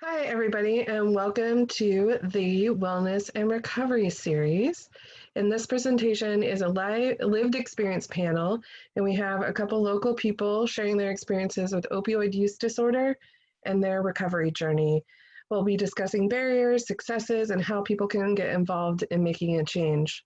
Hi, everybody, and welcome to the Wellness and Recovery series. And this presentation is a lived experience panel, and we have a couple local people sharing their experiences with opioid use disorder and their recovery journey. We'll be discussing barriers, successes, and how people can get involved in making a change.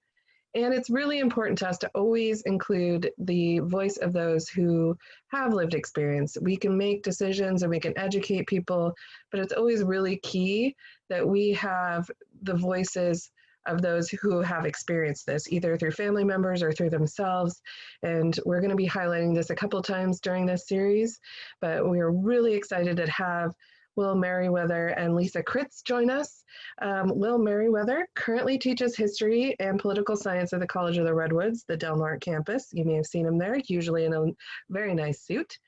And it's really important to us to always include the voice of those who have lived experience. We can make decisions and we can educate people, but it's always really key that we have the voices of those who have experienced this, either through family members or through themselves. And we're going to be highlighting this a couple of times during this series, but we're really excited to have Will Meriwether and Lisa Critz join us. Will Meriwether currently teaches history and political science at the College of the Redwoods, the Del Norte campus. You may have seen him there, usually in a very nice suit.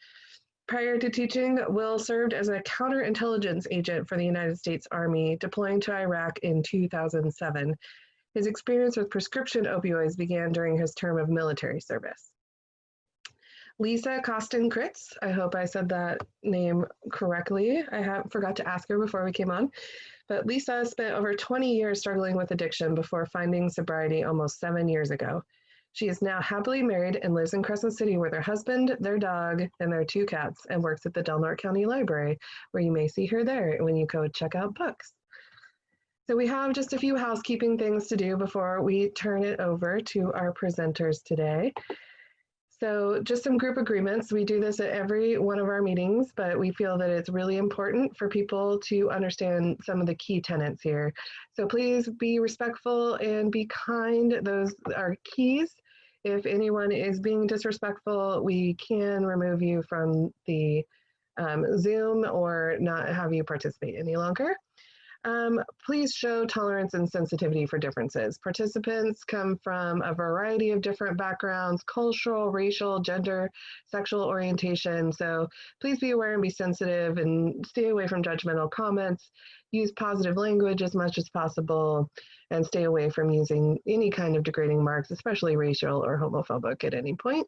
Prior to teaching, Will served as a counterintelligence agent for the United States Army, deploying to Iraq in 2007. His experience with prescription opioids began during his term of military service. Lisa Coston Critz, I hope I said that name correctly. I forgot to ask her before we came on, but Lisa spent over 20 years struggling with addiction before finding sobriety almost 7 years ago. She is now happily married and lives in Crescent City with her husband, their dog, and their 2 cats, and works at the Norte County Library, where you may see her there when you go check out books. So we have just a few housekeeping things to do before we turn it over to our presenters today. So just some group agreements. We do this at every one of our meetings, but we feel that it's really important for people to understand some of the key tenets here. So please be respectful and be kind. Those are keys. If anyone is being disrespectful, we can remove you from the Zoom or not have you participate any longer. Please show tolerance and sensitivity for differences. Participants come from a variety of different backgrounds, cultural, racial, gender, sexual orientation. So please be aware and be sensitive and stay away from judgmental comments. Use positive language as much as possible and stay away from using any kind of degrading marks, especially racial or homophobic at any point.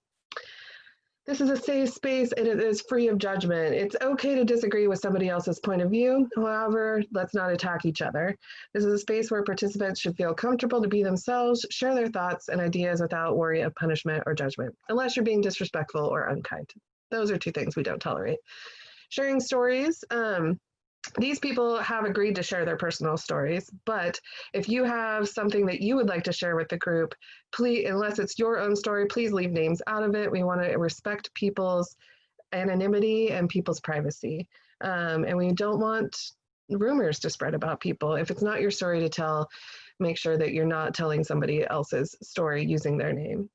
This is a safe space and it is free of judgment. It's okay to disagree with somebody else's point of view. However, let's not attack each other. This is a space where participants should feel comfortable to be themselves, share their thoughts and ideas without worry of punishment or judgment, unless you're being disrespectful or unkind. Those are 2 things we don't tolerate. Sharing stories. These people have agreed to share their personal stories, but if you have something that you would like to share with the group, please, unless it's your own story, please leave names out of it. We want to respect people's anonymity and people's privacy. And we don't want rumors to spread about people. If it's not your story to tell, make sure that you're not telling somebody else's story using their name.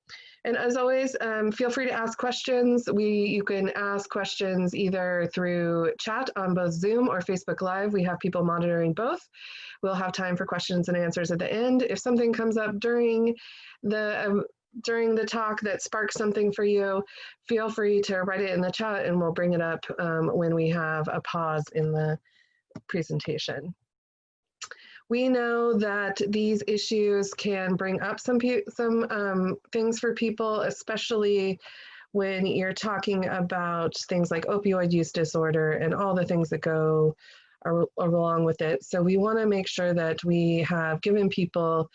And as always, feel free to ask questions. You can ask questions either through chat on both Zoom or Facebook Live. We have people monitoring both. We'll have time for questions and answers at the end. If something comes up during the talk that sparks something for you, feel free to write it in the chat and we'll bring it up when we have a pause in the presentation. We know that these issues can bring up some things for people, especially when you're talking about things like opioid use disorder and all the things that go along with it. So we want to make sure that we have given people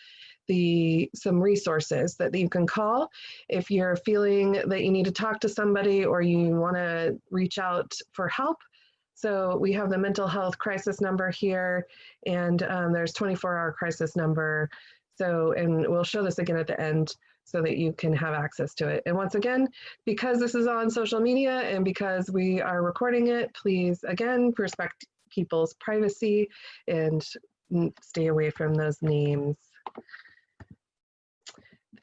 some resources that you can call if you're feeling that you need to talk to somebody or you want to reach out for help. So we have the mental health crisis number here, and there's 24-hour crisis number. So, and we'll show this again at the end so that you can have access to it. And once again, because this is on social media and because we are recording it, please, again, respect people's privacy and stay away from those names.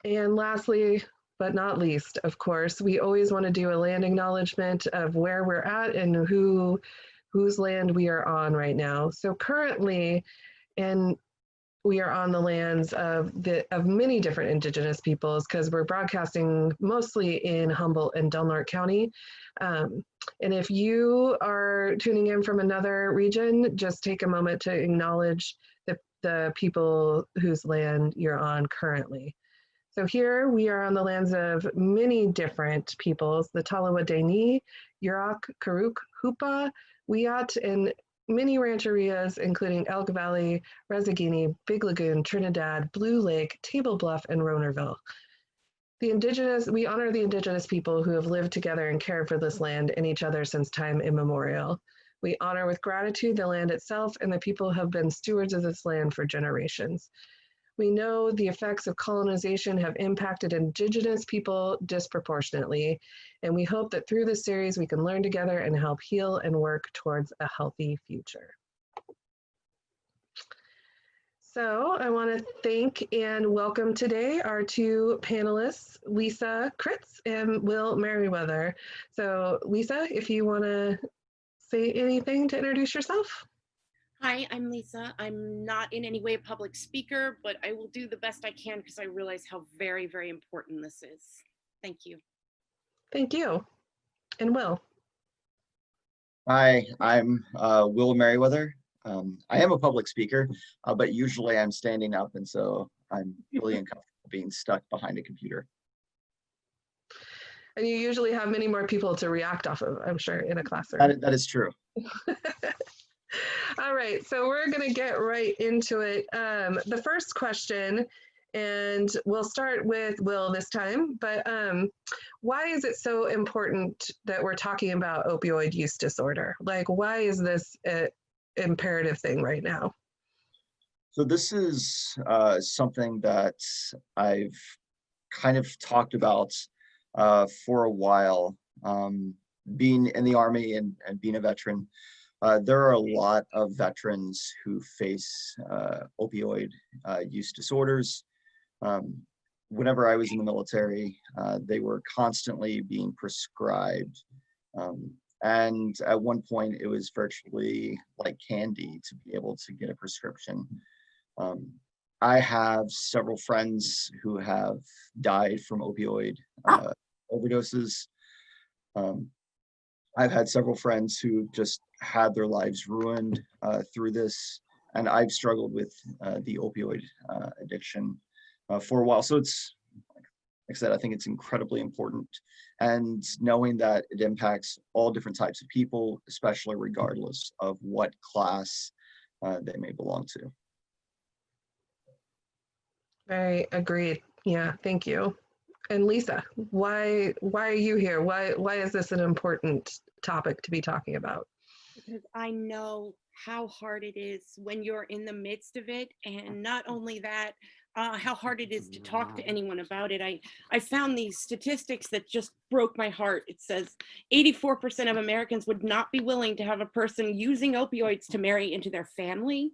And lastly, but not least, of course, we always want to do a land acknowledgement of where we're at and whose land we are on right now. So currently, we are on the lands of many different Indigenous peoples because we're broadcasting mostly in Humboldt and Del Norte County. And if you are tuning in from another region, just take a moment to acknowledge the people whose land you're on currently. So here we are on the lands of many different peoples, the Talawa Deni, Yurok, Karuk, Hupa, Wiyot, and many rancherias, including Elk Valley, Rezaguini, Big Lagoon, Trinidad, Blue Lake, Table Bluff, and Ronerville. We honor the indigenous people who have lived together and cared for this land and each other since time immemorial. We honor with gratitude the land itself and the people who have been stewards of this land for generations. We know the effects of colonization have impacted indigenous people disproportionately, and we hope that through this series we can learn together and help heal and work towards a healthy future. So I want to thank and welcome today our two panelists, Lisa Critz and Will Meriwether. So Lisa, if you want to say anything to introduce yourself. Hi, I'm Lisa. I'm not in any way a public speaker, but I will do the best I can because I realize how very, very important this is. Thank you. Thank you. And Will. Hi, I'm Will Meriwether. I am a public speaker, but usually I'm standing up, and so I'm really uncomfortable being stuck behind a computer. And you usually have many more people to react off of, I'm sure, in a classroom. That is true. All right, so we're going to get right into it. The first question, and we'll start with Will this time, but why is it so important that we're talking about opioid use disorder? Like, why is this an imperative thing right now? So this is something that I've kind of talked about for a while. Being in the Army and being a veteran, there are a lot of veterans who face opioid use disorders. Whenever I was in the military, they were constantly being prescribed. And at one point, it was virtually like candy to be able to get a prescription. I have several friends who have died from opioid overdoses. I've had several friends who just had their lives ruined through this, and I've struggled with the opioid addiction for a while. So it's, like I said, I think it's incredibly important, and knowing that it impacts all different types of people, especially regardless of what class they may belong to. Very agreed. Yeah, thank you. And Lisa, why are you here? Why is this an important topic to be talking about? Because I know how hard it is when you're in the midst of it, and not only that, how hard it is to talk to anyone about it. I found these statistics that just broke my heart. It says 84% of Americans would not be willing to have a person using opioids to marry into their family.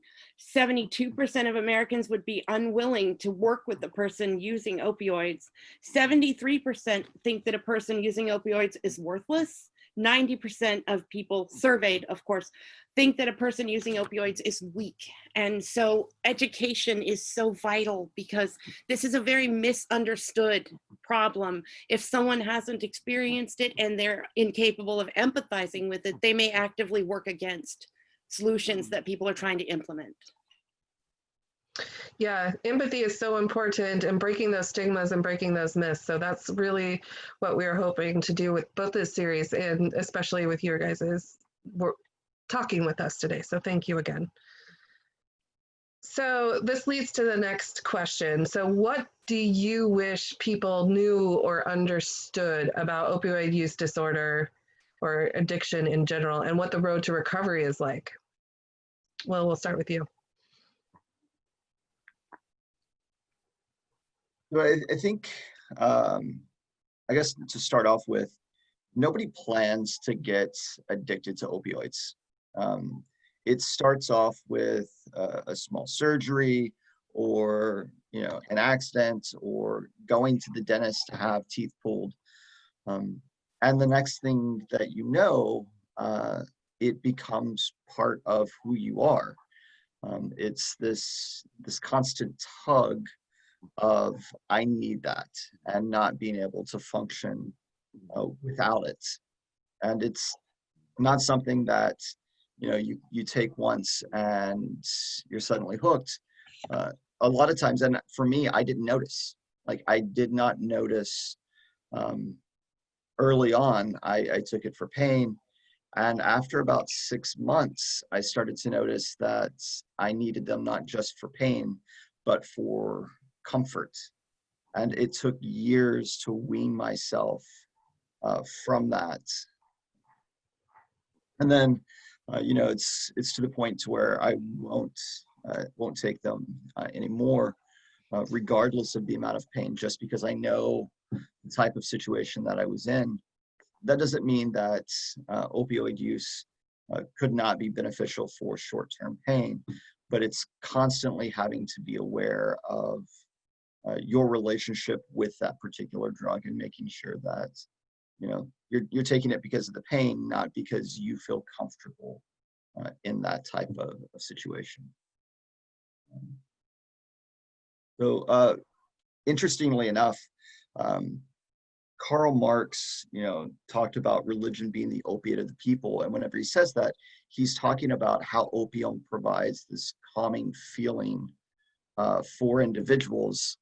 72% of Americans would be unwilling to work with the person using opioids. 73% think that a person using opioids is worthless. 90% of people surveyed, of course, think that a person using opioids is weak. And so education is so vital, because this is a very misunderstood problem. If someone hasn't experienced it and they're incapable of empathizing with it, they may actively work against solutions that people are trying to implement. Yeah, empathy is so important, and breaking those stigmas and breaking those myths. So that's really what we're hoping to do with both this series, and especially with your guys' we're talking with us today. So thank you again. So this leads to the next question. So what do you wish people knew or understood about opioid use disorder or addiction in general, and what the road to recovery is like? Well, we'll start with you. So I think, I guess to start off with, nobody plans to get addicted to opioids. It starts off with a small surgery, or an accident, or going to the dentist to have teeth pulled. And the next thing that you know, it becomes part of who you are. It's this constant tug of I need that, and not being able to function without it. And it's not something that you take once and you're suddenly hooked. A lot of times, and for me, I didn't notice. Like, I did not notice early on. I took it for pain, And after about 6 months, I started to notice that I needed them not just for pain, but for comfort. And it took years to wean myself from that. And then, it's to the point to where I won't take them anymore, regardless of the amount of pain, just because I know the type of situation that I was in. That doesn't mean that opioid use could not be beneficial for short-term pain, but it's constantly having to be aware of your relationship with that particular drug and making sure that you're taking it because of the pain, not because you feel comfortable in that type of situation. So interestingly enough, Karl Marx, talked about religion being the opiate of the people. And whenever he says that, he's talking about how opium provides this calming feeling for individuals.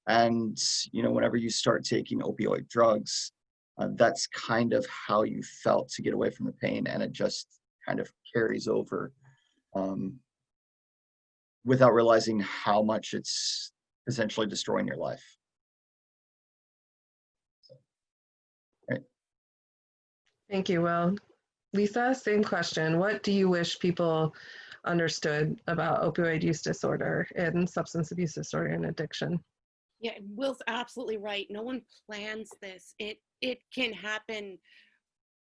And, whenever you start taking opioid drugs, that's kind of how you felt to get away from the pain. And it just kind of carries over without realizing how much it's essentially destroying your life. Thank you, Will. Lisa, same question. What do you wish people understood about opioid use disorder and substance abuse disorder and addiction? Yeah, Will's absolutely right. No one plans this. It can happen.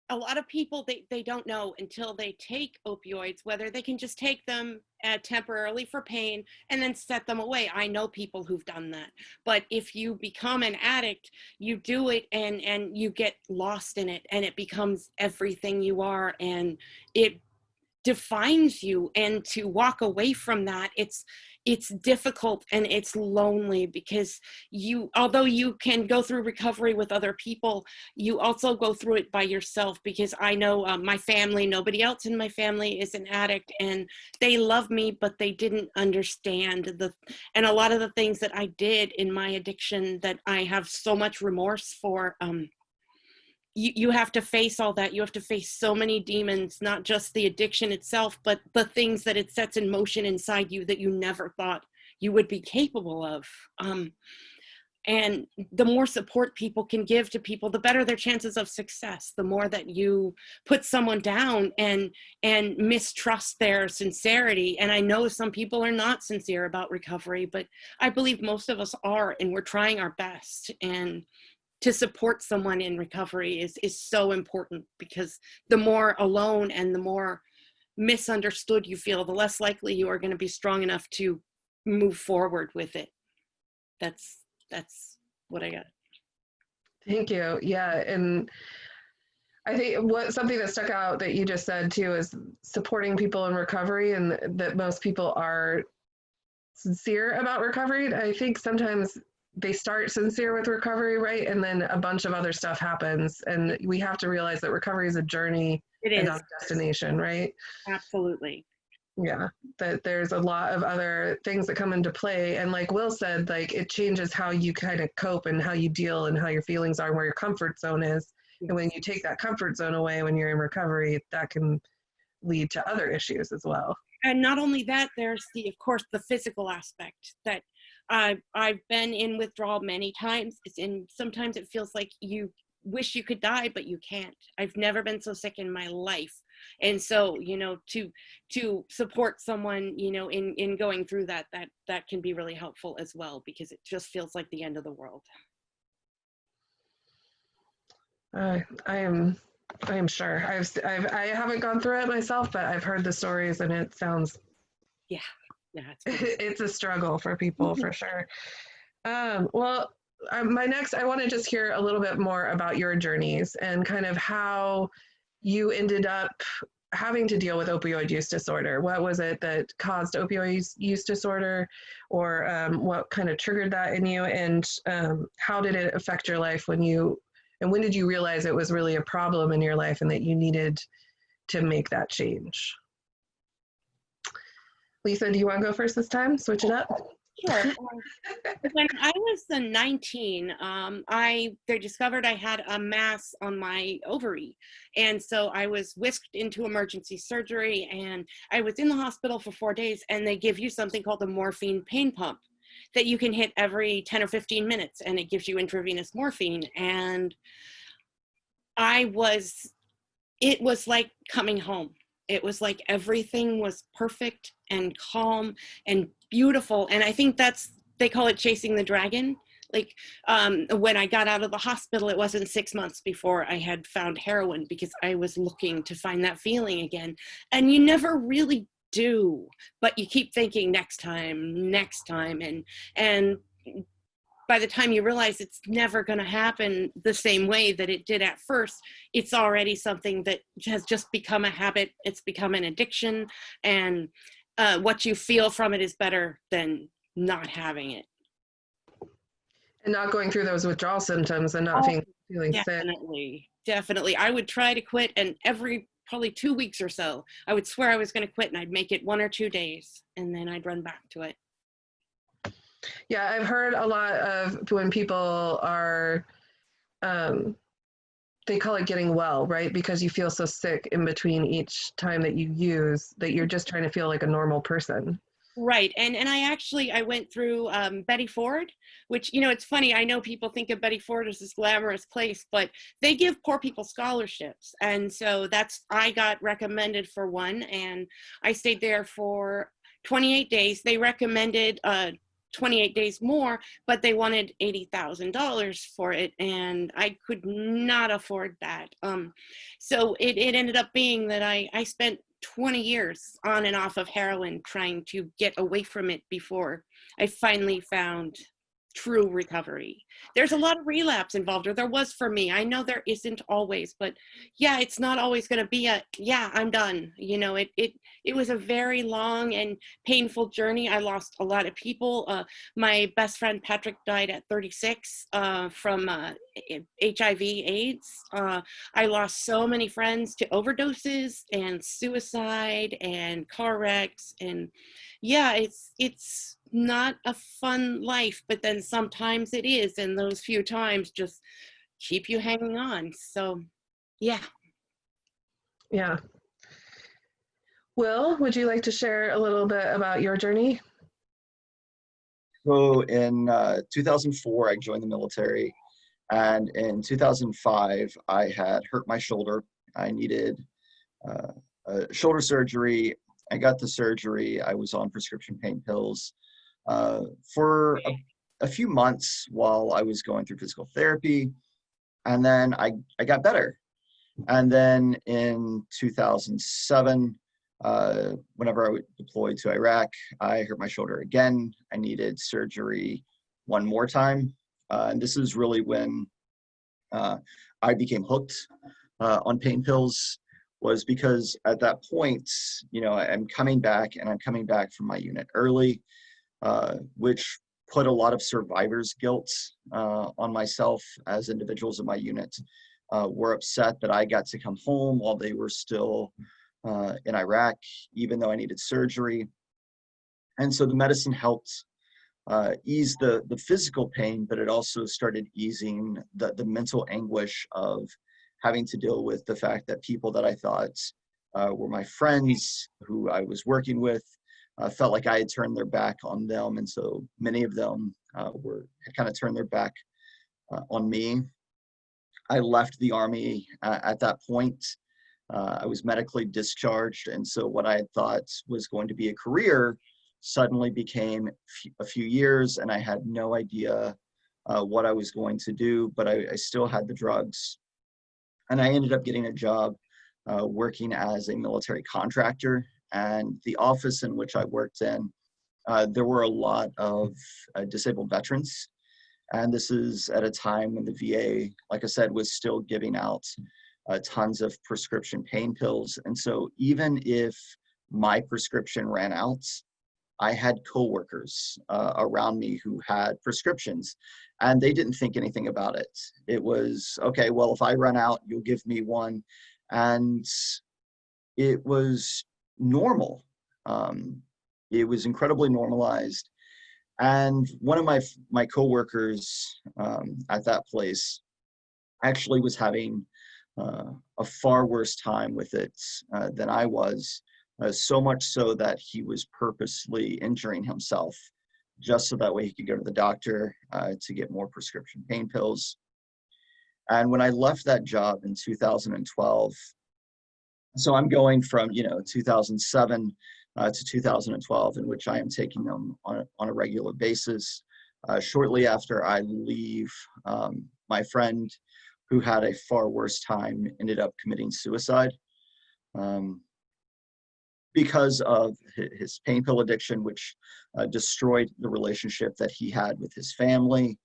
A lot of people, they don't know until they take opioids, whether they can just take them temporarily for pain and then set them away. I know people who've done that. But if you become an addict, you do it and you get lost in it, and it becomes everything you are, and it defines you. And to walk away from that, it's difficult and it's lonely, because although you can go through recovery with other people, you also go through it by yourself. Because I know my family, nobody else in my family is an addict, and they love me, but they didn't understand and a lot of the things that I did in my addiction that I have so much remorse for. You have to face all that. You have to face so many demons, not just the addiction itself, but the things that it sets in motion inside you that you never thought you would be capable of. And the more support people can give to people, the better their chances of success. The more that you put someone down and mistrust their sincerity. And I know some people are not sincere about recovery, but I believe most of us are, and we're trying our best. And to support someone in recovery is so important, because the more alone and the more misunderstood you feel, the less likely you are going to be strong enough to move forward with it. That's what I got. Thank you. Yeah, and I think something that stuck out that you just said too is supporting people in recovery, and that most people are sincere about recovery. I think sometimes they start sincere with recovery, right? And then a bunch of other stuff happens, and we have to realize that recovery is a journey and not a destination, right? Absolutely. Yeah, that there's a lot of other things that come into play. And like Will said, like it changes how you kind of cope and how you deal and how your feelings are and where your comfort zone is. And when you take that comfort zone away when you're in recovery, that can lead to other issues as well. And not only that, there's of course, the physical aspect that I've been in withdrawal many times, and sometimes it feels like you wish you could die, but you can't. I've never been so sick in my life. And so, to support someone, in going through that can be really helpful as well, because it just feels like the end of the world. I am sure. I haven't gone through it myself, but I've heard the stories, and it sounds it's a struggle for people for sure. Well, I want to just hear a little bit more about your journeys and kind of how you ended up having to deal with opioid use disorder. What was it that caused opioid use disorder, or what kind of triggered that in you, and how did it affect your life when did you realize it was really a problem in your life and that you needed to make that change? Lisa, do you want to go first this time? Switch it up? Sure. When I was 19, they discovered I had a mass on my ovary. And so I was whisked into emergency surgery, and I was in the hospital for 4 days, and they give you something called the morphine pain pump that you can hit every 10 or 15 minutes, and it gives you intravenous morphine. And it was like coming home. It was like everything was perfect and calm and beautiful. And I think they call it chasing the dragon. Like when I got out of the hospital, it wasn't 6 months before I had found heroin, because I was looking to find that feeling again. And you never really do, but you keep thinking next time, and by the time you realize it's never going to happen the same way that it did at first, it's already something that has just become a habit. It's become an addiction, and what you feel from it is better than not having it. And not going through those withdrawal symptoms and not feeling sick. Definitely. I would try to quit, and every probably 2 weeks or so, I would swear I was going to quit, and I'd make it 1 or 2 days, and then I'd run back to it. Yeah, I've heard a lot of when people are, they call it getting well, right? Because you feel so sick in between each time that you use that you're just trying to feel like a normal person. Right. And I went through Betty Ford, which, it's funny. I know people think of Betty Ford as this glamorous place, but they give poor people scholarships. And so I got recommended for one, and I stayed there for 28 days. They recommended 28 days more, but they wanted $80,000 for it, and I could not afford that. So it ended up being that I spent 20 years on and off of heroin trying to get away from it before I finally found true recovery. There's a lot of relapse involved, or there was for me. I know there isn't always, but yeah, it's not always going to be I'm done. It was a very long and painful journey. I lost a lot of people. My best friend Patrick died at 36 from HIV AIDS. I lost so many friends to overdoses and suicide and car wrecks, and yeah, it's not a fun life, but then sometimes it is, and those few times just keep you hanging on. So yeah. Will, would you like to share a little bit about your journey? So in 2004, I joined the military, and in 2005, I had hurt my shoulder. I needed a shoulder surgery. I got the surgery. I was on prescription pain pills for a few months while I was going through physical therapy, and then I got better. And then in 2007, whenever I was deployed to Iraq, I hurt my shoulder again. I needed surgery one more time. And this is really when I became hooked on pain pills, was because at that point, I'm coming back, and I'm coming back from my unit early, which put a lot of survivor's guilt on myself, as individuals in my unit were upset that I got to come home while they were still in Iraq, even though I needed surgery. And so the medicine helped ease the physical pain, but it also started easing the mental anguish of having to deal with the fact that people that I thought were my friends, who I was working with, felt like I had turned their back on them. And so many of them had kind of turned their back on me. I left the Army at that point. I was medically discharged. And so what I had thought was going to be a career suddenly became a few years, and I had no idea what I was going to do, but I still had the drugs. And I ended up getting a job working as a military contractor. And the office in which I worked in, there were a lot of disabled veterans. And this is at a time when the VA, like I said, was still giving out tons of prescription pain pills. And so even if my prescription ran out, I had coworkers around me who had prescriptions, and they didn't think anything about it. It was, okay, well, if I run out, you'll give me one. And it was normal. It was incredibly normalized. And one of my coworkers at that place actually was having a far worse time with it than I was, so much so that he was purposely injuring himself just so that way he could go to the doctor to get more prescription pain pills. And when I left that job in 2012, so I'm going from 2007 to 2012, in which I am taking them on a regular basis. Shortly after I leave, my friend who had a far worse time ended up committing suicide because of his pain pill addiction, which destroyed the relationship that he had with his family,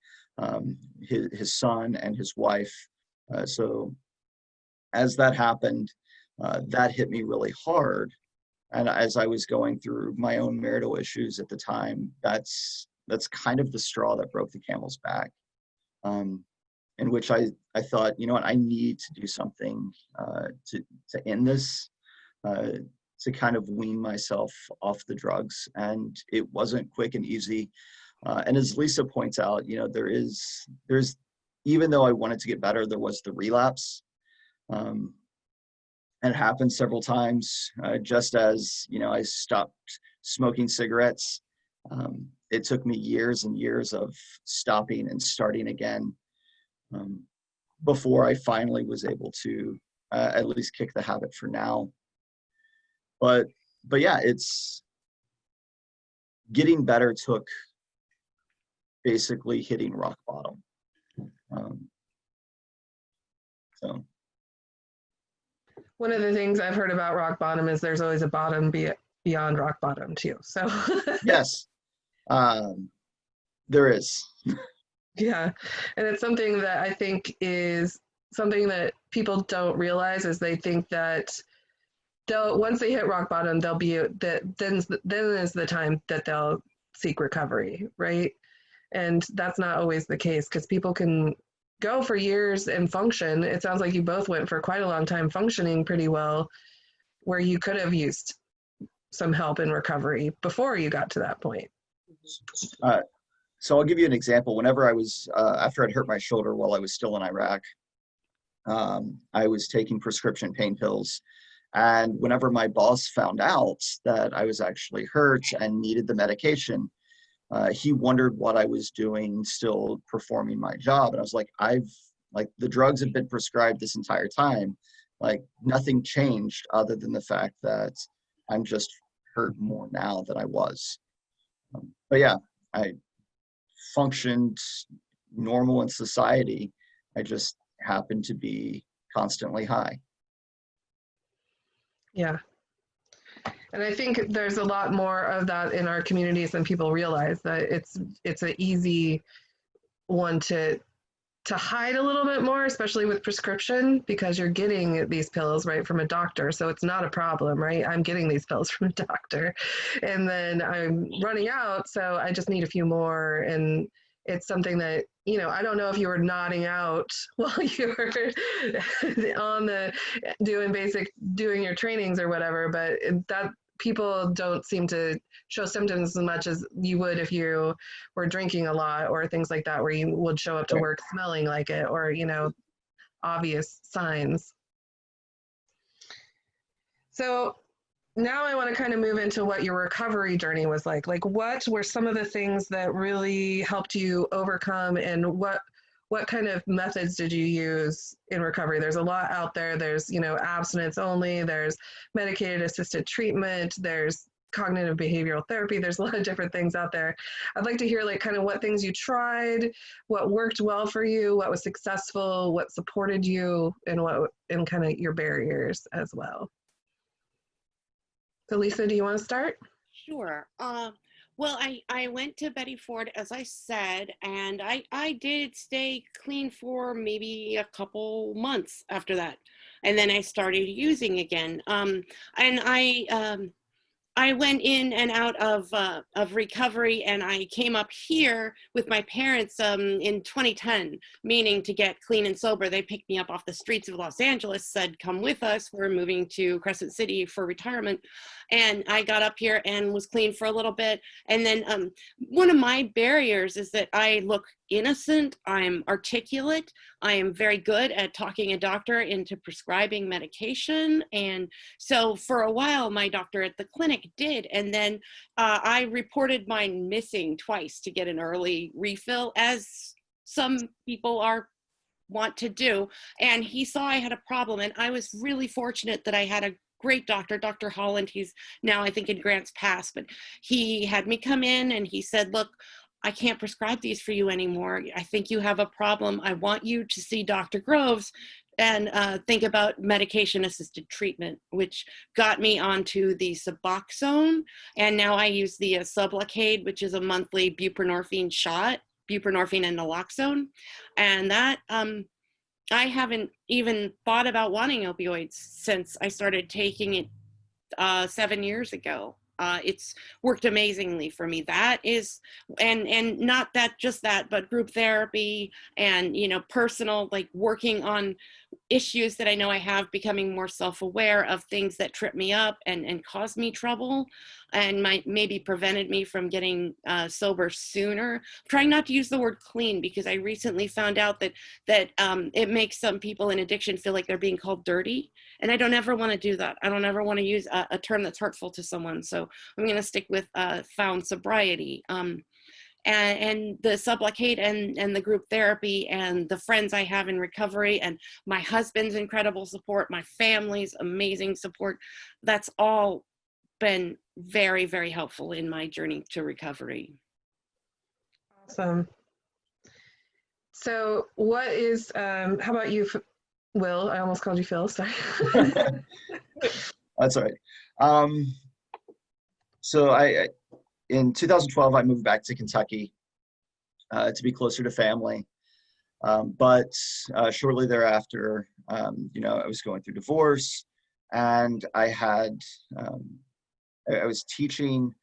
his son and his wife. So as that happened, that hit me really hard. And as I was going through my own marital issues at the time, that's kind of the straw that broke the camel's back. In which I thought, you know what, I need to do something to end this, to kind of wean myself off the drugs. And it wasn't quick and easy. And as Lisa points out, there's, even though I wanted to get better, there was the relapse. And it happened several times, just as, I stopped smoking cigarettes. It took me years and years of stopping and starting again before I finally was able to at least kick the habit for now. But yeah, it's getting better took basically hitting rock bottom. So. One of the things I've heard about rock bottom is there's always a bottom beyond rock bottom too. So Yes, there is. Yeah, and it's something that I think is something that people don't realize is they think that once they hit rock bottom, they'll be that then is the time that they'll seek recovery, right? And that's not always the case because people can go for years and function. It sounds like you both went for quite a long time functioning pretty well, where you could have used some help in recovery before you got to that point. So I'll give you an example. Whenever I was, after I'd hurt my shoulder while I was still in Iraq, I was taking prescription pain pills. And whenever my boss found out that I was actually hurt and needed the medication, he wondered what I was doing, still performing my job. And I was like, the drugs have been prescribed this entire time. Like nothing changed other than the fact that I'm just hurt more now than I was. But yeah, I functioned normal in society. I just happened to be constantly high. Yeah. And I think there's a lot more of that in our communities than people realize, that it's an easy one to hide a little bit more, especially with prescription, because you're getting these pills right from a doctor. So it's not a problem, right? I'm getting these pills from a doctor and then I'm running out. So I just need a few more. And it's something that, I don't know if you were nodding out while you were doing your trainings or whatever, but that people don't seem to show symptoms as much as you would if you were drinking a lot or things like that, where you would show up to work smelling like it or, obvious signs. So now I want to kind of move into what your recovery journey was like. Like, what were some of the things that really helped you overcome, and what kind of methods did you use in recovery? There's a lot out there. There's, abstinence only, there's medicated assisted treatment, there's cognitive behavioral therapy. There's a lot of different things out there. I'd like to hear like kind of what things you tried, what worked well for you, what was successful, what supported you, and kind of your barriers as well. So Lisa, do you want to start? Sure. Well, I went to Betty Ford, as I said, and I did stay clean for maybe a couple months after that. And then I started using again. And I went in and out of recovery, and I came up here with my parents in 2010, meaning to get clean and sober. They picked me up off the streets of Los Angeles, said, come with us. We're moving to Crescent City for retirement. And I got up here and was clean for a little bit. And then one of my barriers is that I look innocent, I'm articulate, I am very good at talking a doctor into prescribing medication. And so for a while, my doctor at the clinic did. And then I reported mine missing twice to get an early refill, as some people want to do. And he saw I had a problem. And I was really fortunate that I had a great doctor, Dr. Holland. He's now, I think, in Grants Pass, but he had me come in and he said, look, I can't prescribe these for you anymore. I think you have a problem. I want you to see Dr. Groves and think about medication-assisted treatment, which got me onto the Suboxone. And now I use the Sublocade, which is a monthly buprenorphine shot, buprenorphine and naloxone. And that, I haven't even thought about wanting opioids since I started taking it 7 years ago. It's worked amazingly for me. That is, and not that just that, but group therapy and, you know, personal, like working on issues that I know I have, becoming more self-aware of things that trip me up and cause me trouble and might maybe prevented me from getting sober sooner. I'm trying not to use the word clean because I recently found out that it makes some people in addiction feel like they're being called dirty. And I don't ever want to do that. I don't ever want to use a term that's hurtful to someone. So I'm going to stick with found sobriety. And the Sublocade and the group therapy and the friends I have in recovery and my husband's incredible support, my family's amazing support, that's all been very, very helpful in my journey to recovery. Awesome. So what is, how about you, Will? I almost called you Phil, sorry. That's all right. So in 2012, I moved back to Kentucky to be closer to family. But shortly thereafter, you know, I was going through divorce, and I was teaching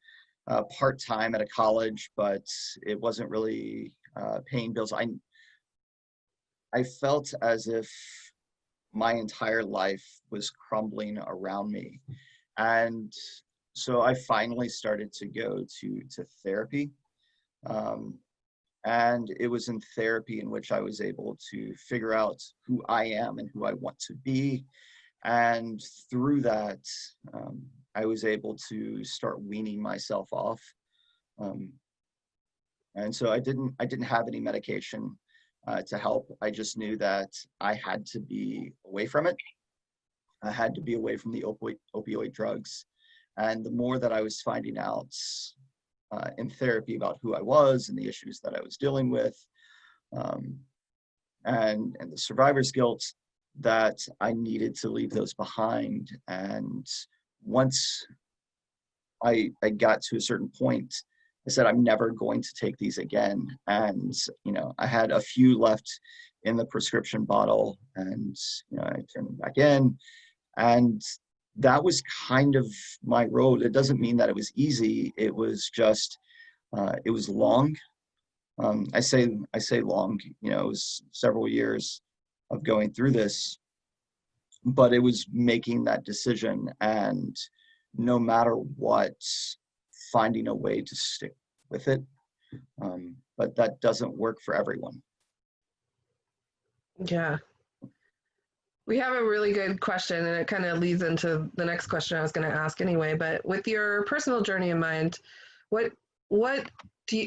part-time at a college, but it wasn't really paying bills. I felt as if my entire life was crumbling around me. And so I finally started to go to therapy. And it was in therapy in which I was able to figure out who I am and who I want to be. And through that, I was able to start weaning myself off. And so I didn't have any medication to help. I just knew that I had to be away from it. I had to be away from the opioid drugs. And the more that I was finding out in therapy about who I was and the issues that I was dealing with, and the survivor's guilt, that I needed to leave those behind. And once I got to a certain point, I said, I'm never going to take these again. And, you know, I had a few left in the prescription bottle, and, you know, I turned them back in. And that was kind of my road. It doesn't mean that it was easy. It was just, it was long. I say long, you know, it was several years of going through this, but it was making that decision, and no matter what, finding a way to stick with it. But that doesn't work for everyone. Yeah. We have a really good question, and it kind of leads into the next question I was going to ask anyway. But with your personal journey in mind,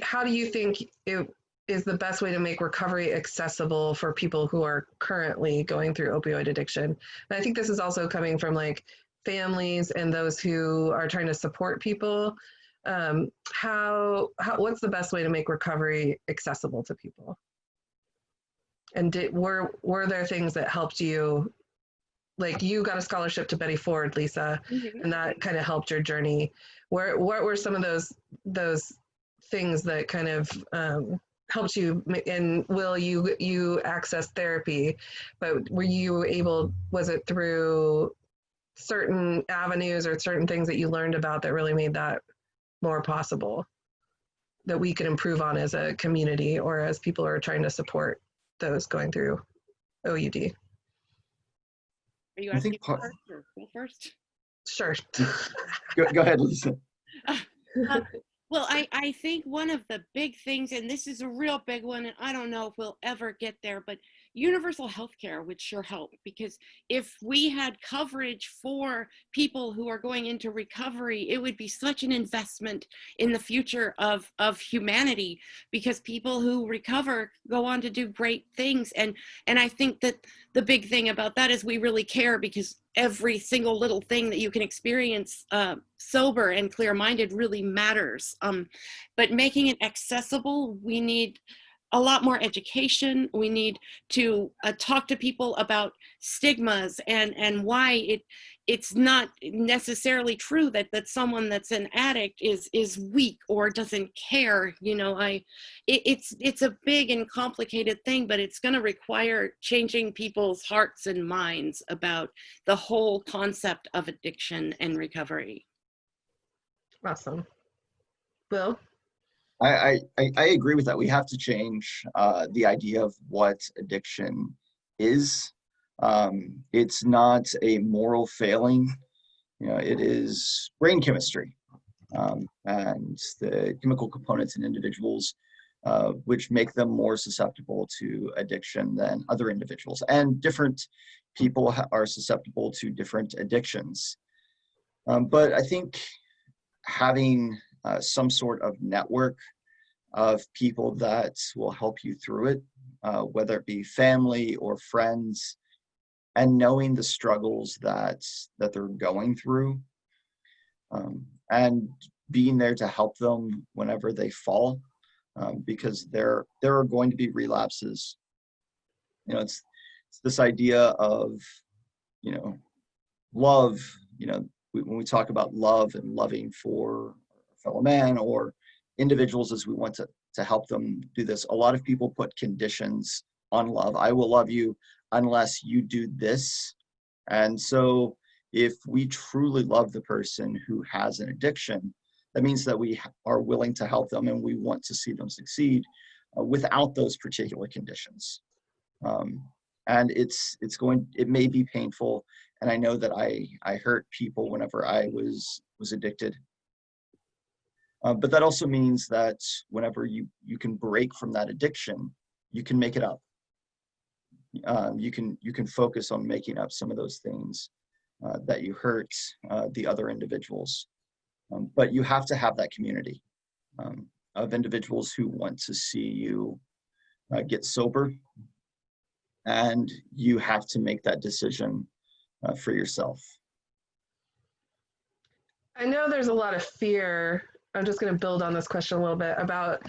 how do you think it is the best way to make recovery accessible for people who are currently going through opioid addiction? And I think this is also coming from like families and those who are trying to support people. What's the best way to make recovery accessible to people? And were there things that helped you? Like you got a scholarship to Betty Ford, Lisa, and that kind of helped your journey. What were some of those things that kind of helped you? And Will, you accessed therapy, but were you able? Was it through certain avenues or certain things that you learned about that really made that more possible, that we could improve on as a community or as people who are trying to support those going through OUD? Are you I asking think part, first or go first? Sure. go ahead, Lisa. Well, I think one of the big things, and this is a real big one, and I don't know if we'll ever get there, but universal health care would sure help, because if we had coverage for people who are going into recovery, it would be such an investment in the future of humanity, because people who recover go on to do great things. And I think that the big thing about that is we really care, because every single little thing that you can experience sober and clear-minded really matters. But making it accessible, we need a lot more education. We need to talk to people about stigmas and why it's not necessarily true that someone that's an addict is weak or doesn't care. You know, it's a big and complicated thing, but it's going to require changing people's hearts and minds about the whole concept of addiction and recovery. Awesome. Will? I agree with that. We have to change the idea of what addiction is. It's not a moral failing. You know, it is brain chemistry and the chemical components in individuals which make them more susceptible to addiction than other individuals. And different people are susceptible to different addictions. But I think having some sort of network of people that will help you through it, whether it be family or friends, and knowing the struggles that they're going through, and being there to help them whenever they fall, because there are going to be relapses. You know, it's this idea of, you know, love. You know, when we talk about love and loving for a fellow man or individuals as we want to help them do this, a lot of people put conditions on love. I will love you unless you do this. And so if we truly love the person who has an addiction, that means that we are willing to help them and we want to see them succeed without those particular conditions. And it may be painful. And I know that I hurt people whenever I was addicted. But that also means that whenever you can break from that addiction, you can make it up. You can focus on making up some of those things that you hurt the other individuals. But you have to have that community of individuals who want to see you get sober, and you have to make that decision for yourself. I know there's a lot of fear. I'm just going to build on this question a little bit about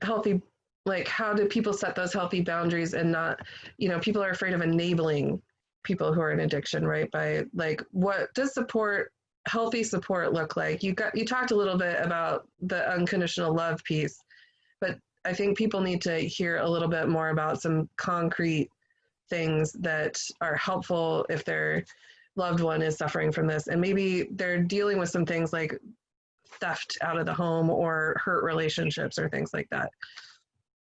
healthy, like how do people set those healthy boundaries and not, you know, people are afraid of enabling people who are in addiction, right? By like, what does healthy support look like? You talked a little bit about the unconditional love piece, but I think people need to hear a little bit more about some concrete things that are helpful if their loved one is suffering from this, and maybe they're dealing with some things like theft out of the home or hurt relationships or things like that.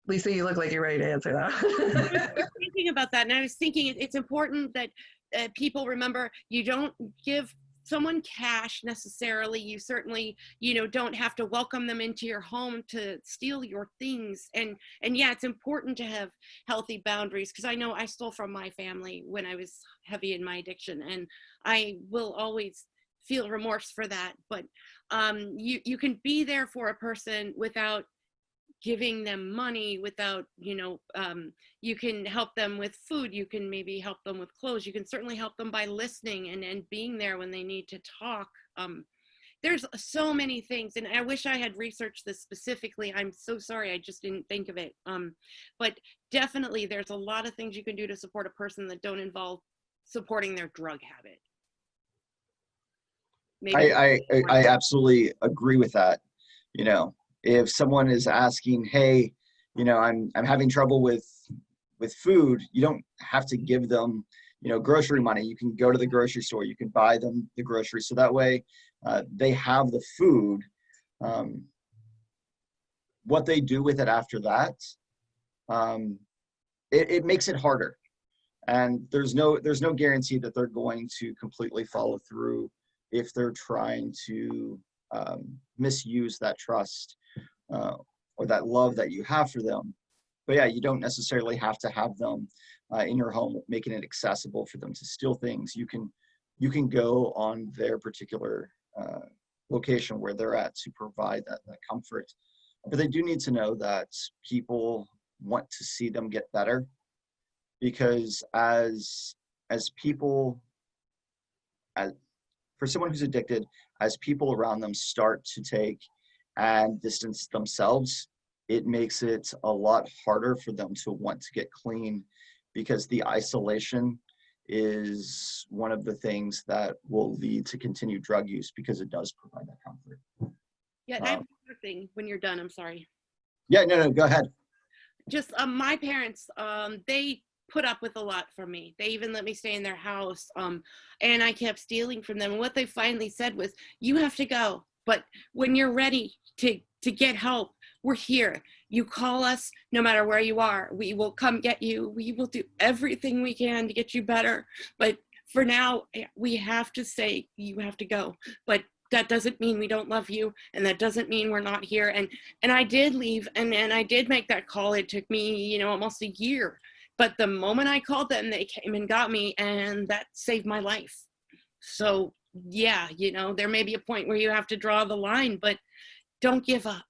Lisa, you look like you're ready to answer that. I was thinking about that, and I was thinking it's important that people remember you don't give someone cash necessarily. You certainly, you know, don't have to welcome them into your home to steal your things. And yeah, it's important to have healthy boundaries, because I know I stole from my family when I was heavy in my addiction, and I will always feel remorse for that. But you can be there for a person without giving them money, without, you know, you can help them with food, you can maybe help them with clothes, you can certainly help them by listening and being there when they need to talk. There's so many things, and I wish I had researched this specifically. I'm so sorry, I just didn't think of it. But definitely there's a lot of things you can do to support a person that don't involve supporting their drug habit. Maybe I absolutely agree with that. You know, if someone is asking, hey, you know, I'm having trouble with food, you don't have to give them, grocery money. You can go to the grocery store, you can buy them the groceries. So that way they have the food. What they do with it after that, it makes it harder. And there's no guarantee that they're going to completely follow through if they're trying to misuse that trust or that love that you have for them. But yeah, you don't necessarily have to have them in your home, making it accessible for them to steal things. You can go on their particular location where they're at to provide that comfort. But they do need to know that people want to see them get better, because as people, for someone who's addicted, as people around them start to take and distance themselves, it makes it a lot harder for them to want to get clean, because the isolation is one of the things that will lead to continued drug use, because it does provide that comfort. Yeah, and I have another thing when you're done. I'm sorry. Yeah, no, go ahead. Just my parents, they put up with a lot from me. They even let me stay in their house, and I kept stealing from them. And what they finally said was, you have to go, but when you're ready to get help, we're here. You call us no matter where you are. We will come get you. We will do everything we can to get you better. But for now, we have to say you have to go. But that doesn't mean we don't love you, and that doesn't mean we're not here. And I did leave, and I did make that call. It took me, almost a year. But the moment I called them, they came and got me, and that saved my life. So yeah, there may be a point where you have to draw the line, but don't give up.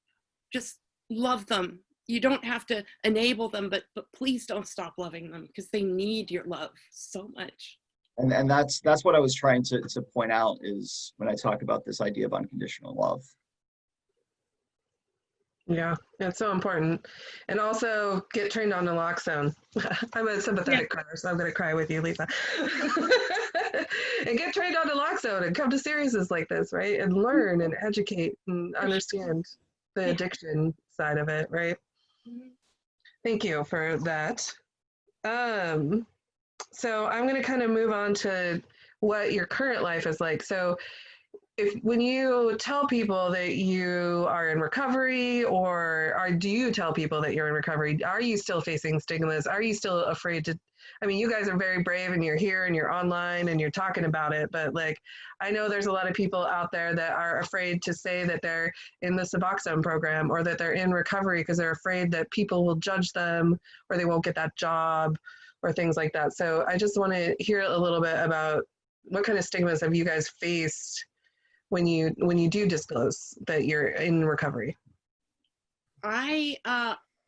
Just love them. You don't have to enable them, but please don't stop loving them, because they need your love so much. And that's what I was trying to point out, is when I talk about this idea of unconditional love. Yeah, it's so important. And also get trained on naloxone. I'm a sympathetic crier, so I'm going to cry with you, Lisa. And get trained on naloxone and come to series like this, right? And learn and educate and understand the addiction side of it, right? Thank you for that. So I'm going to kind of move on to what your current life is like. So when you tell people that you are in recovery, or do you tell people that you're in recovery, are you still facing stigmas? Are you still afraid to, you guys are very brave, and you're here and you're online and you're talking about it, but I know there's a lot of people out there that are afraid to say that they're in the Suboxone program, or that they're in recovery, because they're afraid that people will judge them, or they won't get that job, or things like that. So I just want to hear a little bit about what kind of stigmas have you guys faced when you do disclose that you're in recovery?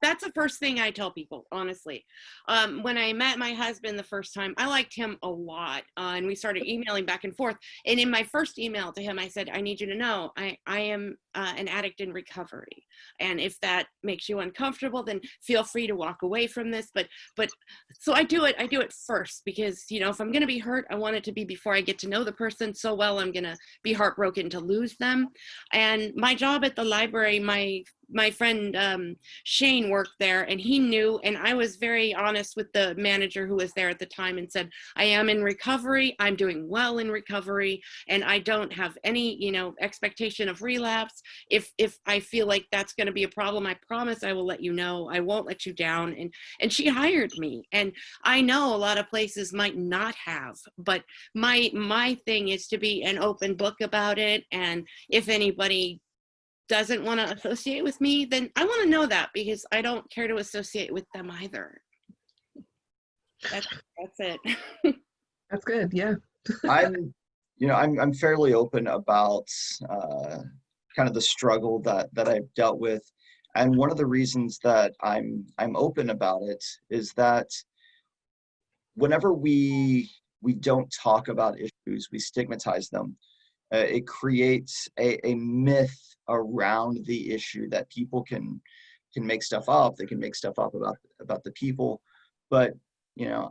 That's the first thing I tell people, honestly. When I met my husband the first time, I liked him a lot, and we started emailing back and forth. And in my first email to him, I said, I need you to know I am an addict in recovery. And if that makes you uncomfortable, then feel free to walk away from this. But so I do it first, because, if I'm going to be hurt, I want it to be before I get to know the person so well, I'm going to be heartbroken to lose them. And my job at the library, my friend Shane worked there, and he knew, and I was very honest with the manager who was there at the time and said, I am in recovery, I'm doing well in recovery, and I don't have any, expectation of relapse. If I feel like that's going to be a problem, I promise I will let you know. I won't let you down. And she hired me. And I know a lot of places might not have, but my thing is to be an open book about it. And if anybody doesn't want to associate with me, then I want to know that, because I don't care to associate with them either. That's it. That's good. Yeah. I'm fairly open about kind of the struggle that I've dealt with. And one of the reasons that I'm open about it is that whenever we don't talk about issues, we stigmatize them. It creates a myth around the issue that people can make stuff up. They can make stuff up about the people. But,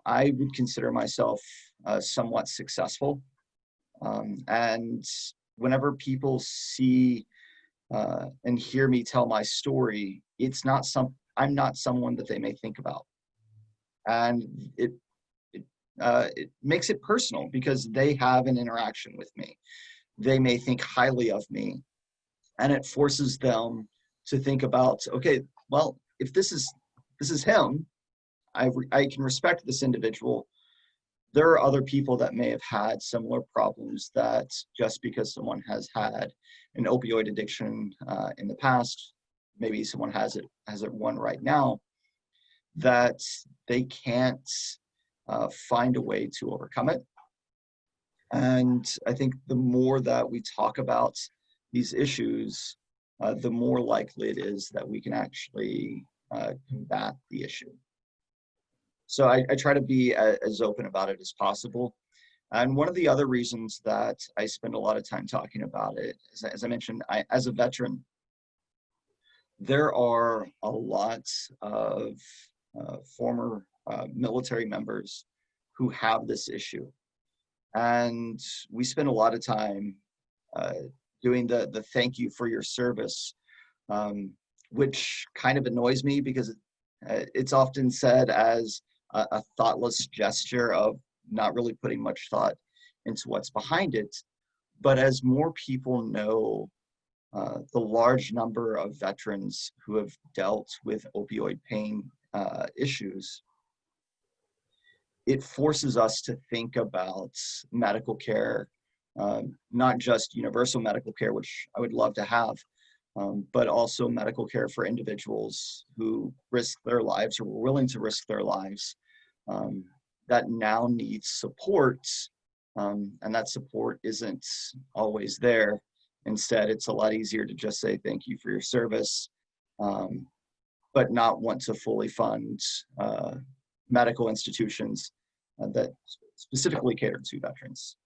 I would consider myself somewhat successful. And whenever people see and hear me tell my story, I'm not someone that they may think about. And it makes it personal because they have an interaction with me. They may think highly of me, and it forces them to think about, okay, well, if this is him, I can respect this individual. There are other people that may have had similar problems that just because someone has had an opioid addiction in the past, maybe someone has it one right now, that they can't find a way to overcome it. And I think the more that we talk about these issues, the more likely it is that we can actually combat the issue. So I try to be as open about it as possible. And one of the other reasons that I spend a lot of time talking about it, as I mentioned, as a veteran, there are a lot of former military members who have this issue. And we spend a lot of time doing the thank you for your service, which kind of annoys me because it's often said as a thoughtless gesture of not really putting much thought into what's behind it. But as more people know the large number of veterans who have dealt with opioid pain issues, it forces us to think about medical care, not just universal medical care, which I would love to have, but also medical care for individuals who risk their lives or were willing to risk their lives that now need support, and that support isn't always there. Instead, it's a lot easier to just say thank you for your service, but not want to fully fund medical institutions that specifically cater to veterans.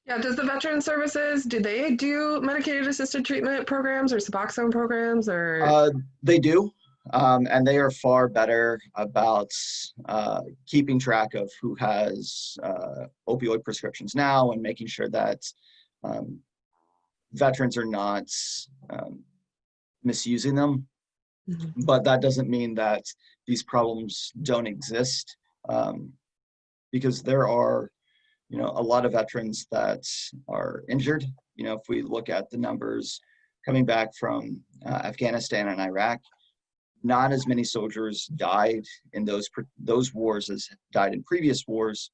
Yeah, does the Veteran Services, do they do medicated assisted treatment programs or Suboxone programs or? They do, and they are far better about keeping track of who has opioid prescriptions now and making sure that veterans are not misusing them. Mm-hmm. But that doesn't mean that these problems don't exist, because there are, a lot of veterans that are injured. If we look at the numbers coming back from Afghanistan and Iraq, not as many soldiers died in those wars as died in previous wars,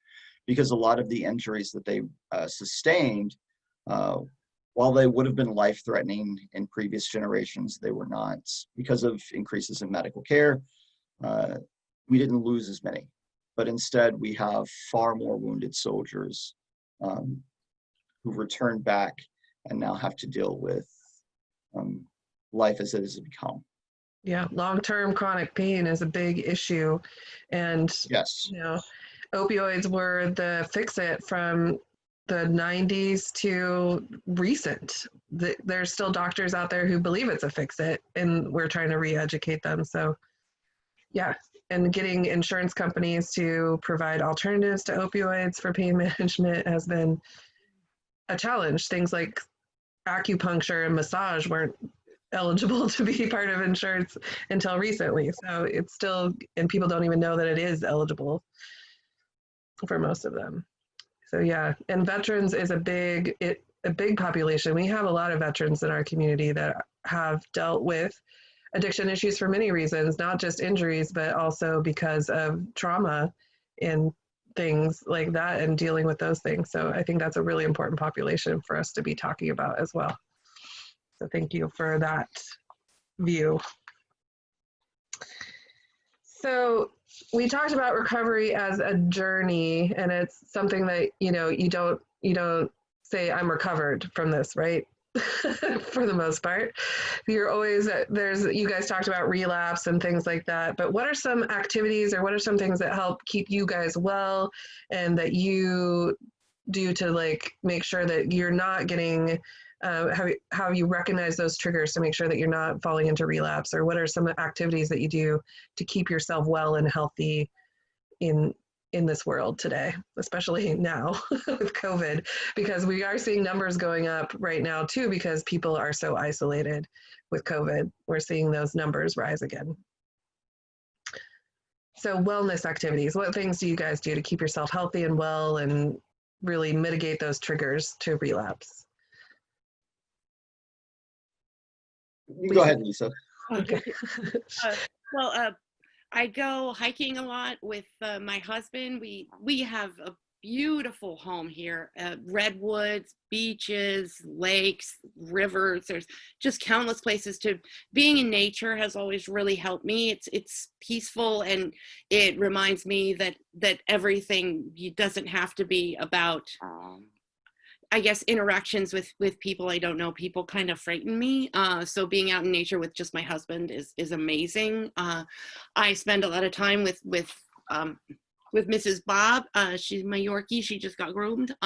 because a lot of the injuries that they sustained, while they would have been life-threatening in previous generations, they were not. Because of increases in medical care, we didn't lose as many. But instead, we have far more wounded soldiers who return back and now have to deal with life as it has become. Yeah, long-term chronic pain is a big issue. And, yes, opioids were the fix-it from the 90s to recent. There's still doctors out there who believe it's a fix-it, and we're trying to re-educate them. So, yeah. And getting insurance companies to provide alternatives to opioids for pain management has been a challenge. Things like acupuncture and massage weren't eligible to be part of insurance until recently. So it's still, and people don't even know that it is eligible for most of them. So yeah, and veterans is a big population. We have a lot of veterans in our community that have dealt with addiction issues for many reasons, not just injuries, but also because of trauma and things like that and dealing with those things. So I think that's a really important population for us to be talking about as well. So thank you for that view. So we talked about recovery as a journey, and it's something that, you don't say I'm recovered from this, right? For the most part, you're always you guys talked about relapse and things like that, but what are some activities or what are some things that help keep you guys well and that you do to make sure that you're not getting how you recognize those triggers to make sure that you're not falling into relapse? Or what are some activities that you do to keep yourself well and healthy in this world today, especially now with COVID, because we are seeing numbers going up right now too, because people are so isolated with COVID. We're seeing those numbers rise again. So wellness activities, what things do you guys do to keep yourself healthy and well and really mitigate those triggers to relapse? You go ahead, Lisa. Okay. Uh, well, I go hiking a lot with my husband. We have a beautiful home here. Redwoods, beaches, lakes, rivers. There's just countless places to. Being in nature has always really helped me. It's peaceful, and it reminds me that everything doesn't have to be about. I guess interactions with people I don't know. People kind of frighten me. So being out in nature with just my husband is amazing. I spend a lot of time with Mrs. Bob. She's my Yorkie. She just got groomed.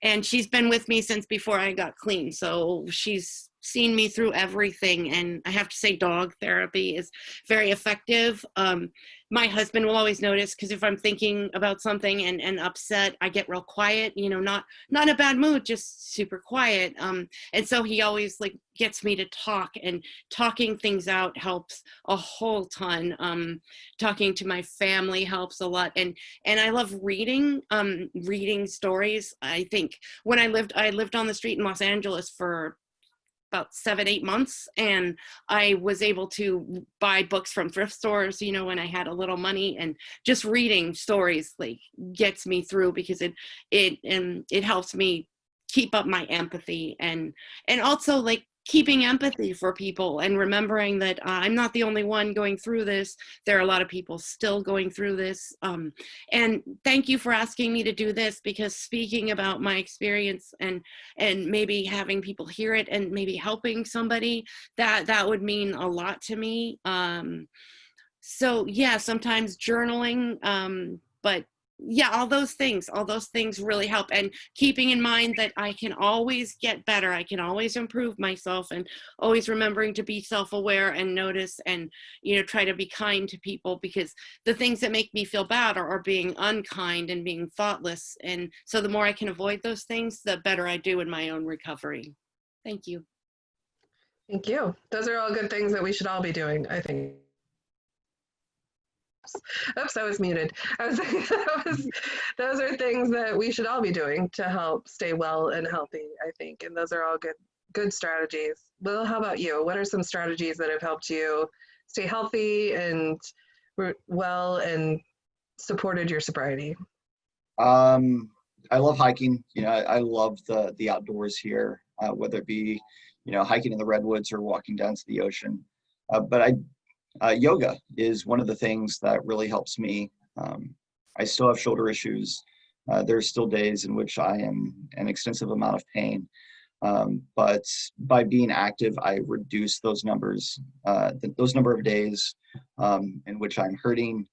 And she's been with me since before I got clean. So she's seen me through everything. And I have to say dog therapy is very effective. My husband will always notice, because if I'm thinking about something and upset, I get real quiet, not in a bad mood, just super quiet. And so he always like gets me to talk, and talking things out helps a whole ton. Talking to my family helps a lot. And I love reading, reading stories. I think when I lived on the street in Los Angeles for about 7-8 months, and I was able to buy books from thrift stores, when I had a little money, and just reading stories like gets me through, because it helps me keep up my empathy, and also like keeping empathy for people and remembering that I'm not the only one going through this. There are a lot of people still going through this. And thank you for asking me to do this, because speaking about my experience and maybe having people hear it and maybe helping somebody, that would mean a lot to me. So yeah, sometimes journaling, but yeah, all those things really help. And keeping in mind that I can always get better. I can always improve myself, and always remembering to be self-aware and notice, and, try to be kind to people, because the things that make me feel bad are being unkind and being thoughtless. And so the more I can avoid those things, the better I do in my own recovery. Thank you. Thank you. Those are all good things that we should all be doing, I think. Oops, I was muted. I was, those are things that we should all be doing to help stay well and healthy, I think. And those are all good strategies. Will, how about you? What are some strategies that have helped you stay healthy and well and supported your sobriety? I love hiking. I love the outdoors here, whether it be, hiking in the redwoods or walking down to the ocean. But yoga is one of the things that really helps me. I still have shoulder issues. There's still days in which I am an extensive amount of pain. But by being active, I reduce those numbers, those number of days in which I'm hurting.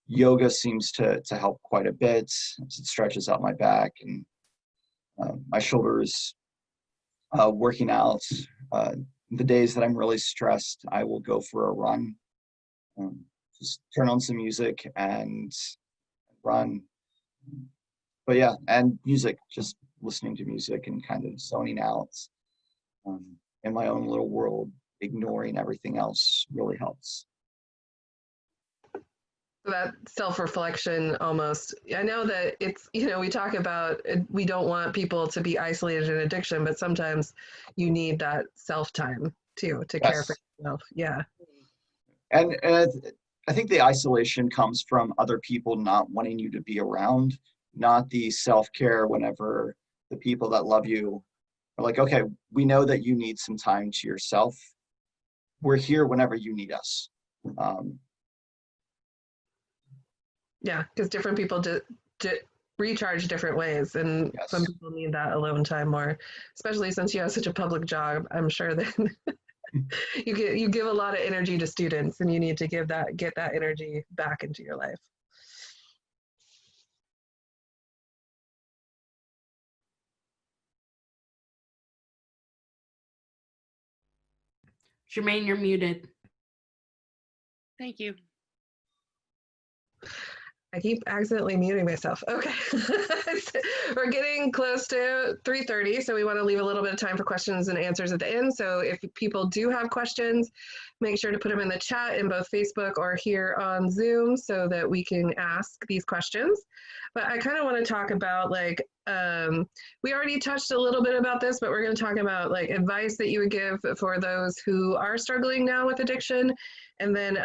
Yoga seems to help quite a bit. It stretches out my back and my shoulders. Working out, the days that I'm really stressed, I will go for a run. Just turn on some music and run. But yeah, and music, just listening to music and kind of zoning out in my own little world, ignoring everything else really helps. That self-reflection almost, I know that it's, we talk about we don't want people to be isolated in addiction, but sometimes you need that self-time too, to care for yourself. Yeah. And I think the isolation comes from other people not wanting you to be around, not the self-care whenever the people that love you are like, okay, we know that you need some time to yourself. We're here whenever you need us. Yeah, because different people recharge different ways, and Yes. some people need that alone time more, especially since you have such a public job. I'm sure that you give a lot of energy to students, and you need to get that energy back into your life. Jermaine, you're muted. Thank you. I keep accidentally muting myself. Okay. We're getting close to 3:30, so we want to leave a little bit of time for questions and answers at the end. So if people do have questions, make sure to put them in the chat in both Facebook or here on Zoom so that we can ask these questions. But I kind of want to talk about we already touched a little bit about this, but we're going to talk about like advice that you would give for those who are struggling now with addiction, and then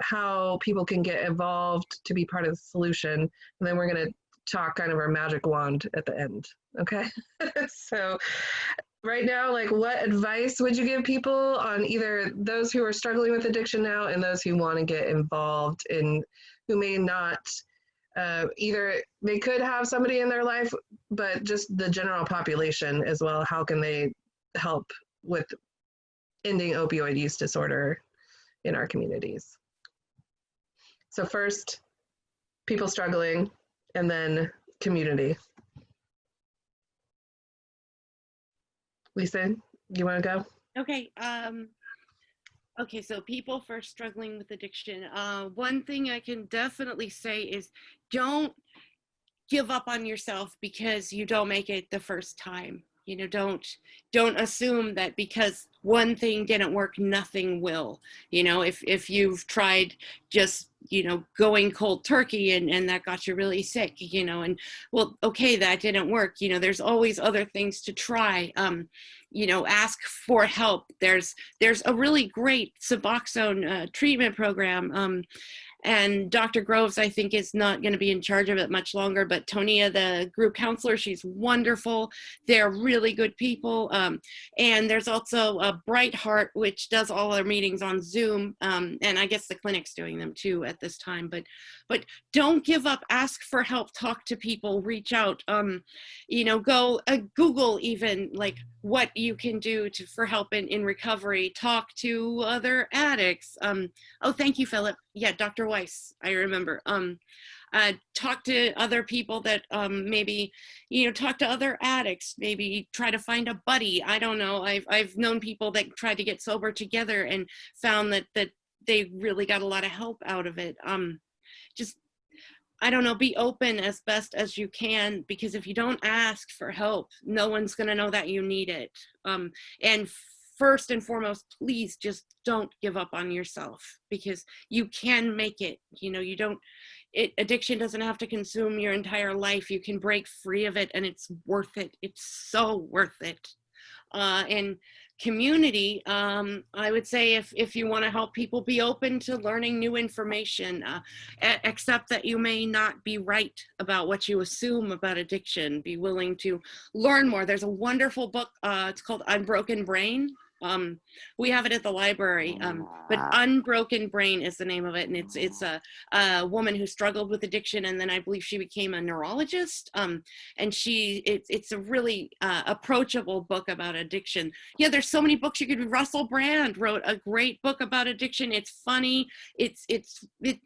how people can get involved to be part of the solution. And then we're going to talk kind of our magic wand at the end. Okay. So right now, like what advice would you give people on either those who are struggling with addiction now and those who want to get involved in, who may not, either they could have somebody in their life, but just the general population as well. How can they help with ending opioid use disorder in our communities? So first, people struggling, and then community. Lisa, you want to go? Okay. Okay, so people first struggling with addiction. One thing I can definitely say is don't give up on yourself because you don't make it the first time. You know, don't assume that because one thing didn't work, nothing will. You know, if you've tried just, you know, going cold turkey and that got you really sick, you know, and well, okay, that didn't work. You know, there's always other things to try. You know, ask for help. There's a really great Suboxone treatment program. And Dr. Groves, I think, is not going to be in charge of it much longer, but Tonia, the group counselor, she's wonderful. They're really good people. And there's also a Bright Heart, which does all their meetings on Zoom. And I guess the clinic's doing them too at this time, but don't give up, ask for help, talk to people, reach out, you know, go Google even like what you can do for help in recovery, talk to other addicts. Oh, thank you, Philip. Yeah, Dr. Weiss, I remember. Talk to other people that maybe, you know, talk to other addicts, maybe try to find a buddy. I don't know. I've known people that tried to get sober together and found that they really got a lot of help out of it. Just, I don't know, be open as best as you can, because if you don't ask for help, no one's going to know that you need it. And first and foremost, please just don't give up on yourself, because you can make it. You know, addiction doesn't have to consume your entire life. You can break free of it, and it's worth it. It's so worth it. And community, I would say if you want to help people, be open to learning new information, accept that you may not be right about what you assume about addiction, be willing to learn more. There's a wonderful book, it's called Unbroken Brain. We have it at the library, but Unbroken Brain is the name of it, and it's a woman who struggled with addiction, and then I believe she became a neurologist, and it's a really approachable book about addiction. Yeah, there's so many books you could read. Russell Brand wrote a great book about addiction. It's funny. It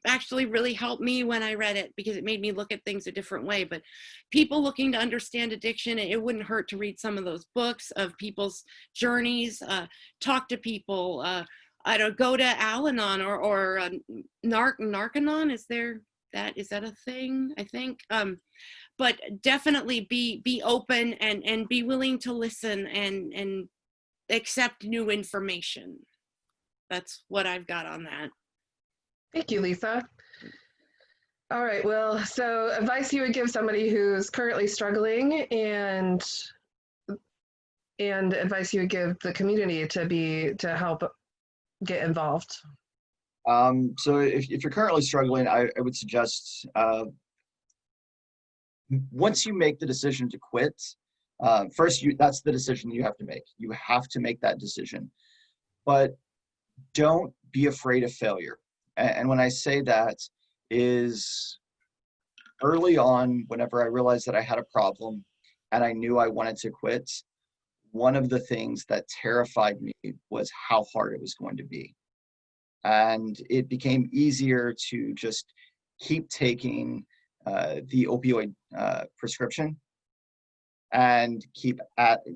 actually really helped me when I read it, because it made me look at things a different way. But people looking to understand addiction, it wouldn't hurt to read some of those books of people's journeys. Talk to people. I don't go to Al-Anon or Narcanon. Is that a thing? I think. But definitely be open and be willing to listen and accept new information. That's what I've got on that. Thank you, Lisa. All right, well, so advice you would give somebody who's currently struggling, and advice you would give the community to help get involved. So if you're currently struggling, I would suggest once you make the decision to quit, first that's the decision you have to make. You have to make that decision, but don't be afraid of failure. And when I say that is, early on, whenever I realized that I had a problem and I knew I wanted to quit, one of the things that terrified me was how hard it was going to be. And it became easier to just keep taking the opioid prescription and keep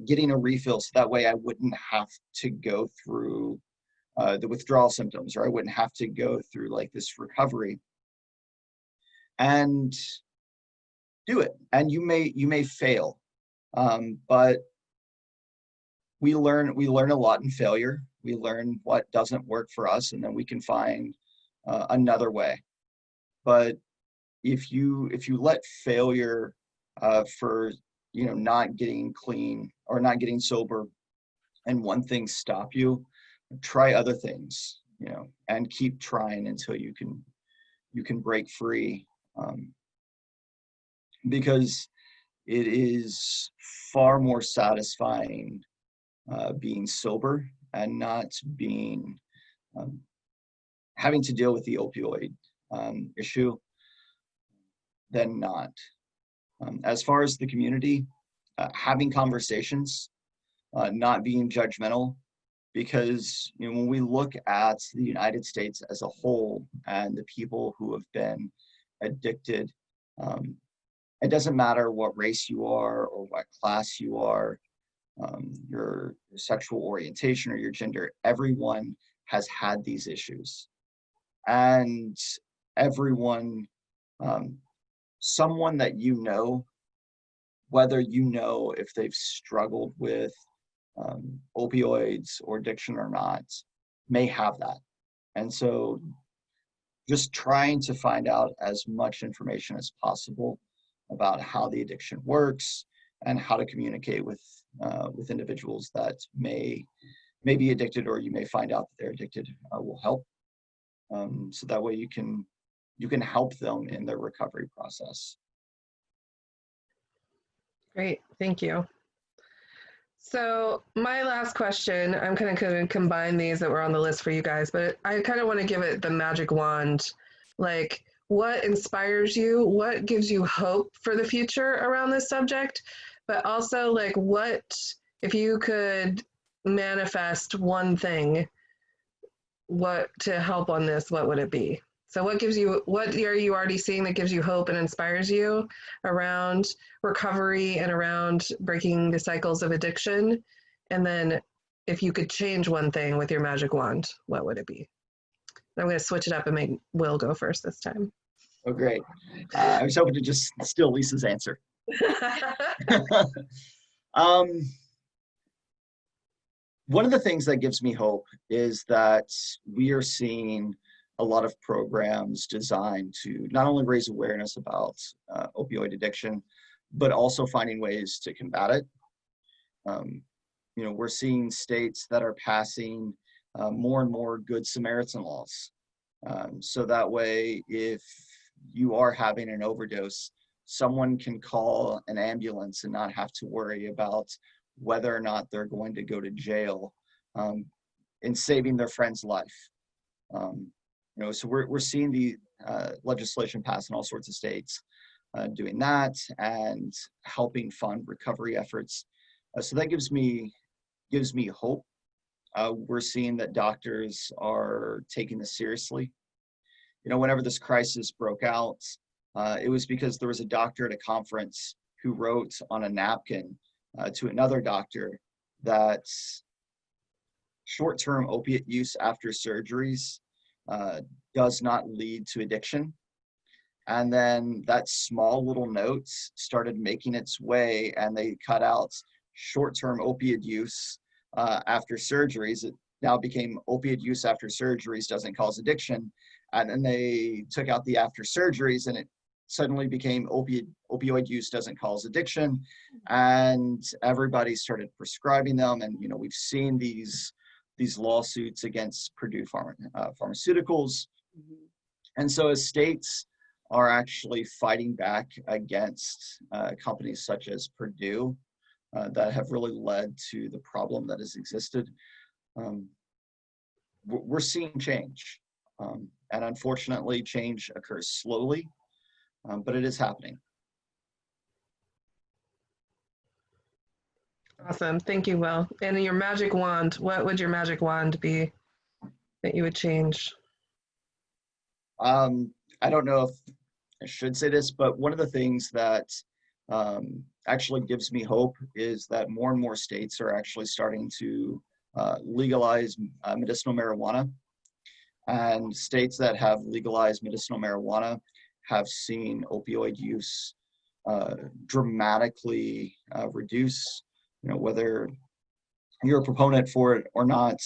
getting a refill, so that way I wouldn't have to go through the withdrawal symptoms, or I wouldn't have to go through like this recovery. and do it. And you may fail, but we learn a lot in failure. We learn what doesn't work for us, and then we can find another way. But if you let failure for not getting clean or not getting sober and one thing stop you, try other things, and keep trying until you can break free, because it is far more satisfying being sober and not being having to deal with the opioid issue than not. As far as the community, having conversations, not being judgmental, because when we look at the United States as a whole and the people who have been addicted, it doesn't matter what race you are or what class you are, your sexual orientation or your gender, everyone has had these issues. And everyone, someone that whether if they've struggled with opioids or addiction or not, may have that. And so just trying to find out as much information as possible about how the addiction works and how to communicate with individuals that may be addicted, or you may find out that they're addicted, will help. So that way you can help them in their recovery process. Great, thank you. So my last question, I'm kind of going to combine these that were on the list for you guys, but I kind of want to give it the magic wand. Like, what inspires you? What gives you hope for the future around this subject? But also, like, what, if you could manifest one thing, what to help on this, what would it be? So what are you already seeing that gives you hope and inspires you around recovery and around breaking the cycles of addiction? And then if you could change one thing with your magic wand, what would it be? I'm going to switch it up and make Will go first this time. Oh, great. I was hoping to just steal Lisa's answer. One of the things that gives me hope is that we are seeing a lot of programs designed to not only raise awareness about opioid addiction, but also finding ways to combat it. We're seeing states that are passing more and more Good Samaritan laws. So that way, if you are having an overdose, someone can call an ambulance and not have to worry about whether or not they're going to go to jail in saving their friend's life. So we're seeing the legislation pass in all sorts of states doing that and helping fund recovery efforts. So that gives me hope. We're seeing that doctors are taking this seriously. Whenever this crisis broke out, it was because there was a doctor at a conference who wrote on a napkin to another doctor that short-term opiate use after surgeries does not lead to addiction. And then that small little note started making its way, and they cut out short-term opiate use after surgeries. It now became opiate use after surgeries doesn't cause addiction. And then they took out the after surgeries, and it suddenly became opioid use doesn't cause addiction. And everybody started prescribing them. And, we've seen these lawsuits against Purdue Pharmaceuticals. Mm-hmm. And so as states are actually fighting back against companies such as Purdue that have really led to the problem that has existed, we're seeing change. And unfortunately, change occurs slowly, but it is happening. Awesome. Thank you, Will. And your magic wand, what would your magic wand be that you would change? I don't know if I should say this, but one of the things that actually gives me hope is that more and more states are actually starting to legalize medicinal marijuana. And states that have legalized medicinal marijuana have seen opioid use dramatically reduce. You know, whether you're a proponent for it or not,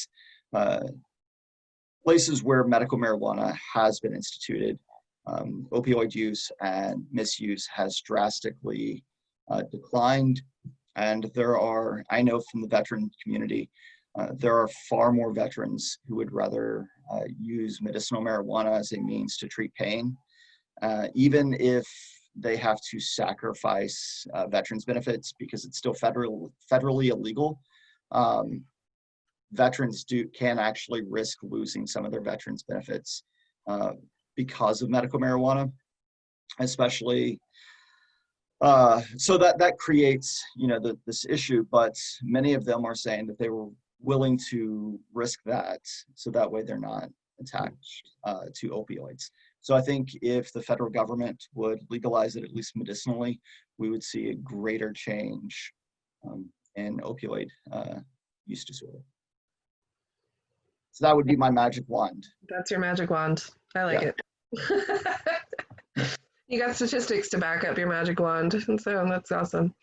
places where medical marijuana has been instituted, opioid use and misuse has drastically declined. And there are, I know from the veteran community, there are far more veterans who would rather use medicinal marijuana as a means to treat pain, even if they have to sacrifice veterans benefits because it's still federally illegal. Veterans can actually risk losing some of their veterans benefits because of medical marijuana, especially. So that creates, you know, this issue, but many of them are saying that they were willing to risk that so that way they're not attached to opioids. So I think if the federal government would legalize it, at least medicinally, we would see a greater change in opioid use disorder. So that would be my magic wand. That's your magic wand. I like it. You got statistics to back up your magic wand, and so that's awesome.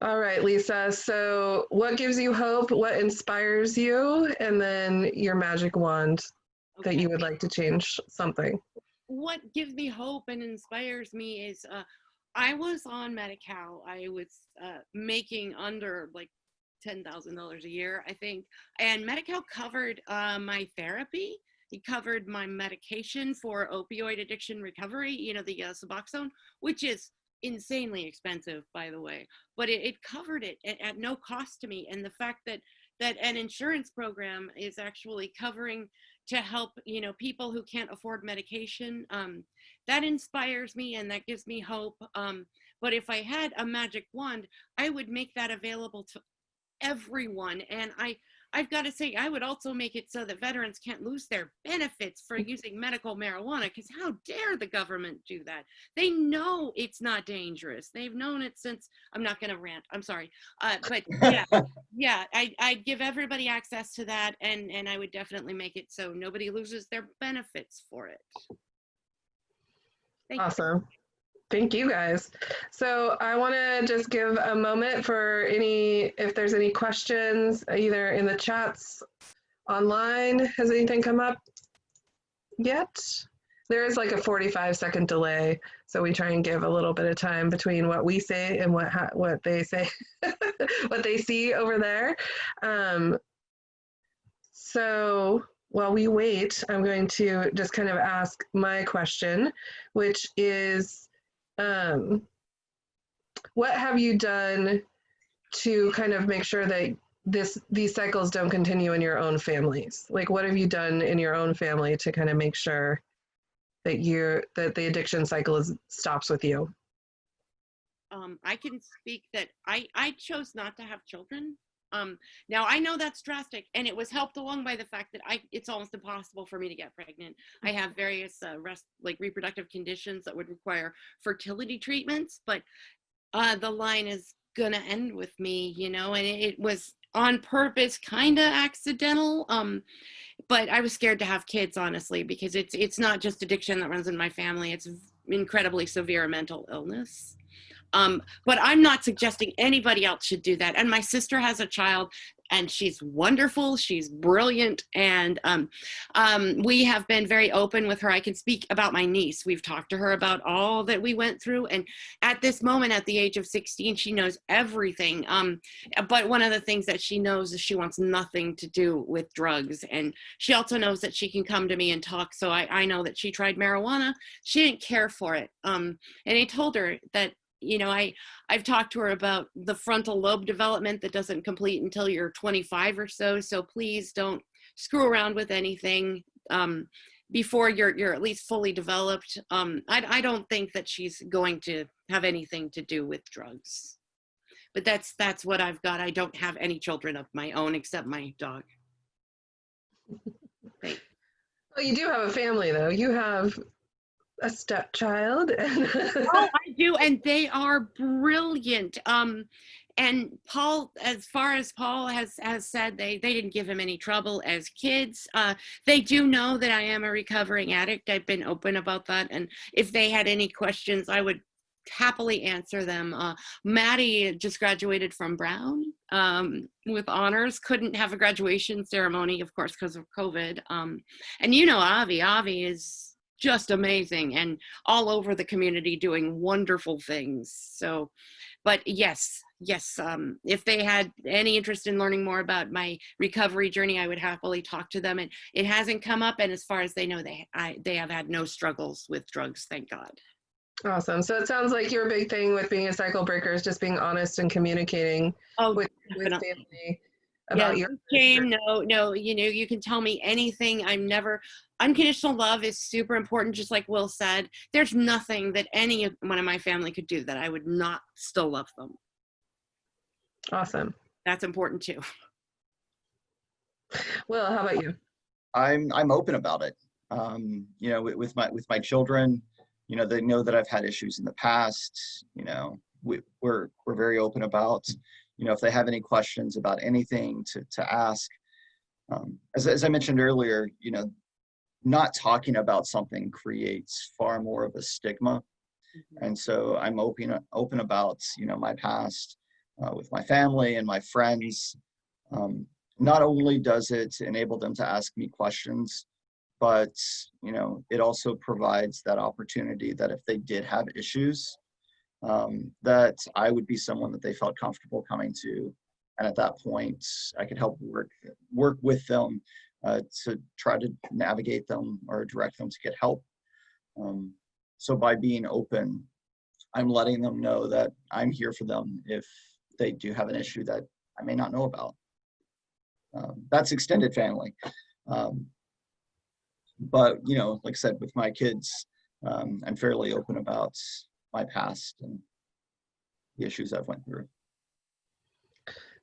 All right, Lisa. So what gives you hope? What inspires you? And then your magic wand that you would like to change something. What gives me hope and inspires me is I was on Medi-Cal. I was making under like $10,000 a year, I think. And Medi-Cal covered my therapy. It covered my medication for opioid addiction recovery, you know, the Suboxone, which is insanely expensive, by the way. But it covered it at no cost to me. And the fact that an insurance program is actually covering to help, you know, people who can't afford medication, that inspires me and that gives me hope. But if I had a magic wand, I would make that available to everyone. And I've got to say, I would also make it so that veterans can't lose their benefits for using medical marijuana, because how dare the government do that? They know it's not dangerous. They've known it since, I'm not going to rant, I'm sorry. But yeah, I'd give everybody access to that, and I would definitely make it so nobody loses their benefits for it. Awesome. Thank you guys. So I want to just give a moment for if there's any questions, either in the chats, online. Has anything come up yet? There is like a 45-second delay, so we try and give a little bit of time between what we say and what they say, what they see over there. So while we wait, I'm going to just kind of ask my question, which is, what have you done to kind of make sure that these cycles don't continue in your own families? Like, what have you done in your own family to kind of make sure that the addiction cycle stops with you? I can speak that I chose not to have children. Now I know that's drastic, and it was helped along by the fact that it's almost impossible for me to get pregnant. I have various reproductive conditions that would require fertility treatments, but the line is gonna end with me, you know, and it was on purpose, kind of accidental. But I was scared to have kids, honestly, because it's not just addiction that runs in my family. It's incredibly severe mental illness. But I'm not suggesting anybody else should do that. And my sister has a child, and she's wonderful. She's brilliant. And we have been very open with her. I can speak about my niece. We've talked to her about all that we went through. And at this moment, at the age of 16, she knows everything. But one of the things that she knows is she wants nothing to do with drugs. And she also knows that she can come to me and talk. So I know that she tried marijuana. She didn't care for it. And I told her that, you know, I've talked to her about the frontal lobe development that doesn't complete until you're 25 or so. So please don't screw around with anything before you're at least fully developed. I don't think that she's going to have anything to do with drugs. But that's what I've got. I don't have any children of my own except my dog. Well, you do have a family, though. You have a stepchild. Oh, I do, and they are brilliant. And Paul, as far as Paul has said, they didn't give him any trouble as kids. They do know that I am a recovering addict. I've been open about that. And if they had any questions, I would happily answer them. Maddie just graduated from Brown with honors. Couldn't have a graduation ceremony, of course, because of COVID. And you know, Avi is just amazing and all over the community doing wonderful things. So, but yes, if they had any interest in learning more about my recovery journey, I would happily talk to them. And it hasn't come up. And as far as they know, they have had no struggles with drugs, thank God. Awesome. So it sounds like your big thing with being a cycle breaker is just being honest and communicating with family about your shame. No, you know, you can tell me anything. Unconditional love is super important, just like Will said. There's nothing that any of one of my family could do that I would not still love them. Awesome. That's important too. Will, how about you? I'm open about it. You know, with my children, you know, they know that I've had issues in the past. You know, we're very open about, you know, if they have any questions about anything to ask. As I mentioned earlier, you know, not talking about something creates far more of a stigma. And so I'm open about, you know, my past with my family and my friends. Not only does it enable them to ask me questions, but, you know, it also provides that opportunity that if they did have issues, that I would be someone that they felt comfortable coming to. And at that point, I could help work with them to try to navigate them or direct them to get help. So by being open, I'm letting them know that I'm here for them if they do have an issue that I may not know about. That's extended family. But, you know, like I said, with my kids, I'm fairly open about my past and the issues I've went through.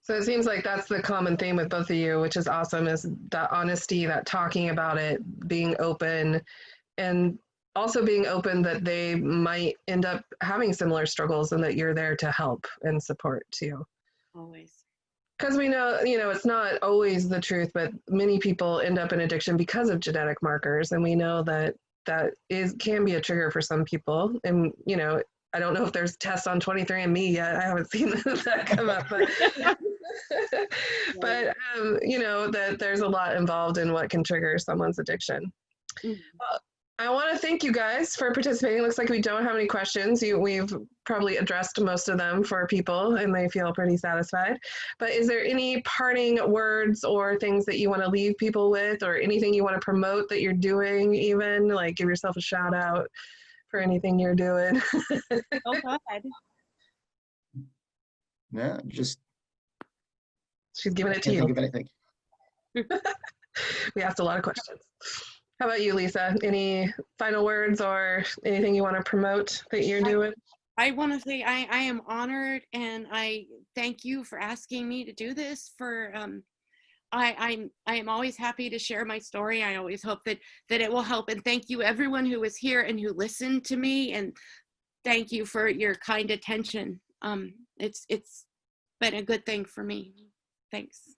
So it seems like that's the common theme with both of you, which is awesome, is that honesty, that talking about it, being open, and also being open that they might end up having similar struggles and that you're there to help and support too. Always. Because we know, you know, it's not always the truth, but many people end up in addiction because of genetic markers. And we know that can be a trigger for some people. And, you know, I don't know if there's tests on 23andMe yet. I haven't seen that come up, but you know, that there's a lot involved in what can trigger someone's addiction. I want to thank you guys for participating. It looks like we don't have any questions. We've probably addressed most of them for people and they feel pretty satisfied. But is there any parting words or things that you want to leave people with, or anything you want to promote that you're doing, even like give yourself a shout out for anything you're doing? Oh, go ahead. Yeah, just. She's giving it to you. Think of anything. We asked a lot of questions. How about you, Lisa? Any final words or anything you want to promote that you're doing? I want to say I am honored, and I thank you for asking me to do this. I am always happy to share my story. I always hope that it will help. And thank you everyone who was here and who listened to me. And thank you for your kind attention. It's been a good thing for me. Thanks.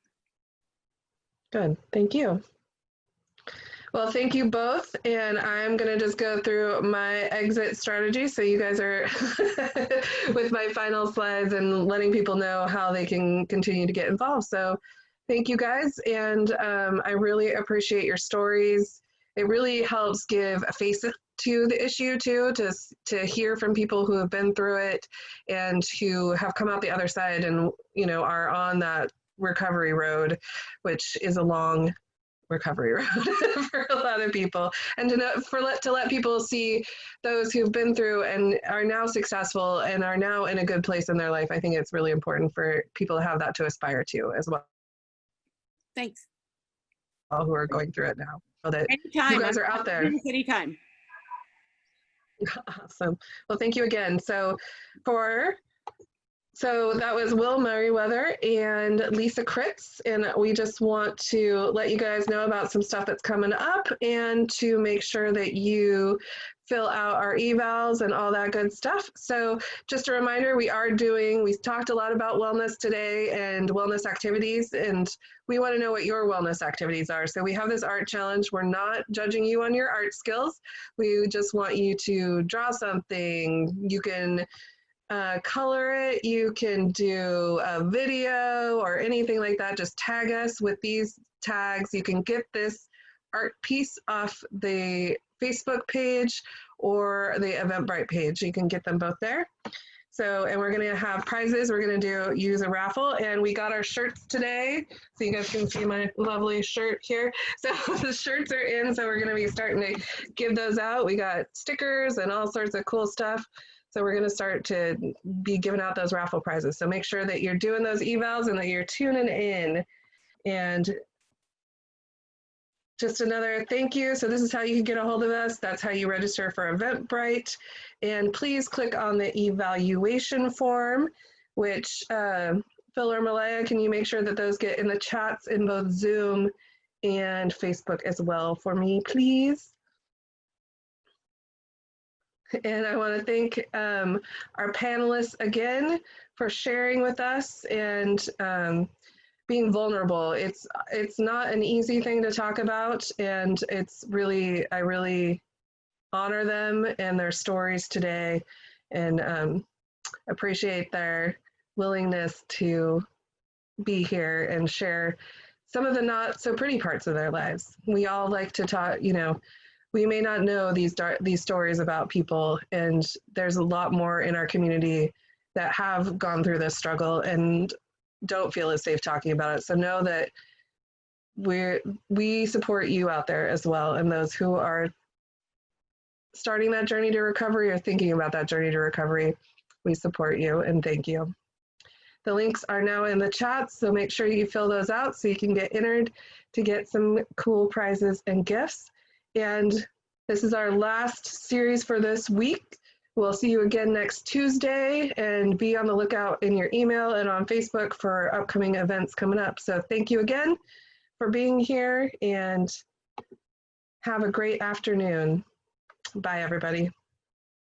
Good. Thank you. Well, thank you both. And I'm going to just go through my exit strategy so you guys are with my final slides and letting people know how they can continue to get involved. So thank you guys. And I really appreciate your stories. It really helps give a face to the issue too, to hear from people who have been through it and who have come out the other side and, you know, are on that recovery road, which is a long recovery road for a lot of people, and to let people see those who've been through and are now successful and are now in a good place in their life. I think it's really important for people to have that to aspire to as well. Thanks. All who are going through it now, so that anytime. You guys are out there. Anytime. Awesome. Well, thank you again. So for So that was Will Meriwether and Lisa Critz, and we just want to let you guys know about some stuff that's coming up and to make sure that you fill out our evals and all that good stuff. So just a reminder, we talked a lot about wellness today and wellness activities, and we want to know what your wellness activities are. So we have this art challenge. We're not judging you on your art skills. We just want you to draw something. You can color it, you can do a video or anything like that. Just tag us with these tags. You can get this art piece off the Facebook page or the Eventbrite page. You can get them both there. So, and we're gonna have prizes. We're gonna use a raffle, and we got our shirts today. So you guys can see my lovely shirt here. So the shirts are in, so we're gonna be starting to give those out. We got stickers and all sorts of cool stuff. So we're gonna start to be giving out those raffle prizes. So make sure that you're doing those evals and that you're tuning in. And just another thank you. So this is how you can get a hold of us. That's how you register for Eventbrite. And please click on the evaluation form, which Phil or Malaya, can you make sure that those get in the chats in both Zoom and Facebook as well for me, please? And I want to thank our panelists again for sharing with us and being vulnerable. It's not an easy thing to talk about, and I really honor them and their stories today, and appreciate their willingness to be here and share some of the not so pretty parts of their lives. We all like to talk, we may not know these stories about people, and there's a lot more in our community that have gone through this struggle and don't feel as safe talking about it. So know that we support you out there as well, and those who are starting that journey to recovery or thinking about that journey to recovery, we support you and thank you. The links are now in the chat, so make sure you fill those out so you can get entered to get some cool prizes and gifts. And this is our last series for this week. We'll see you again next Tuesday, and be on the lookout in your email and on Facebook for upcoming events coming up. So thank you again for being here, and have a great afternoon. Bye, everybody.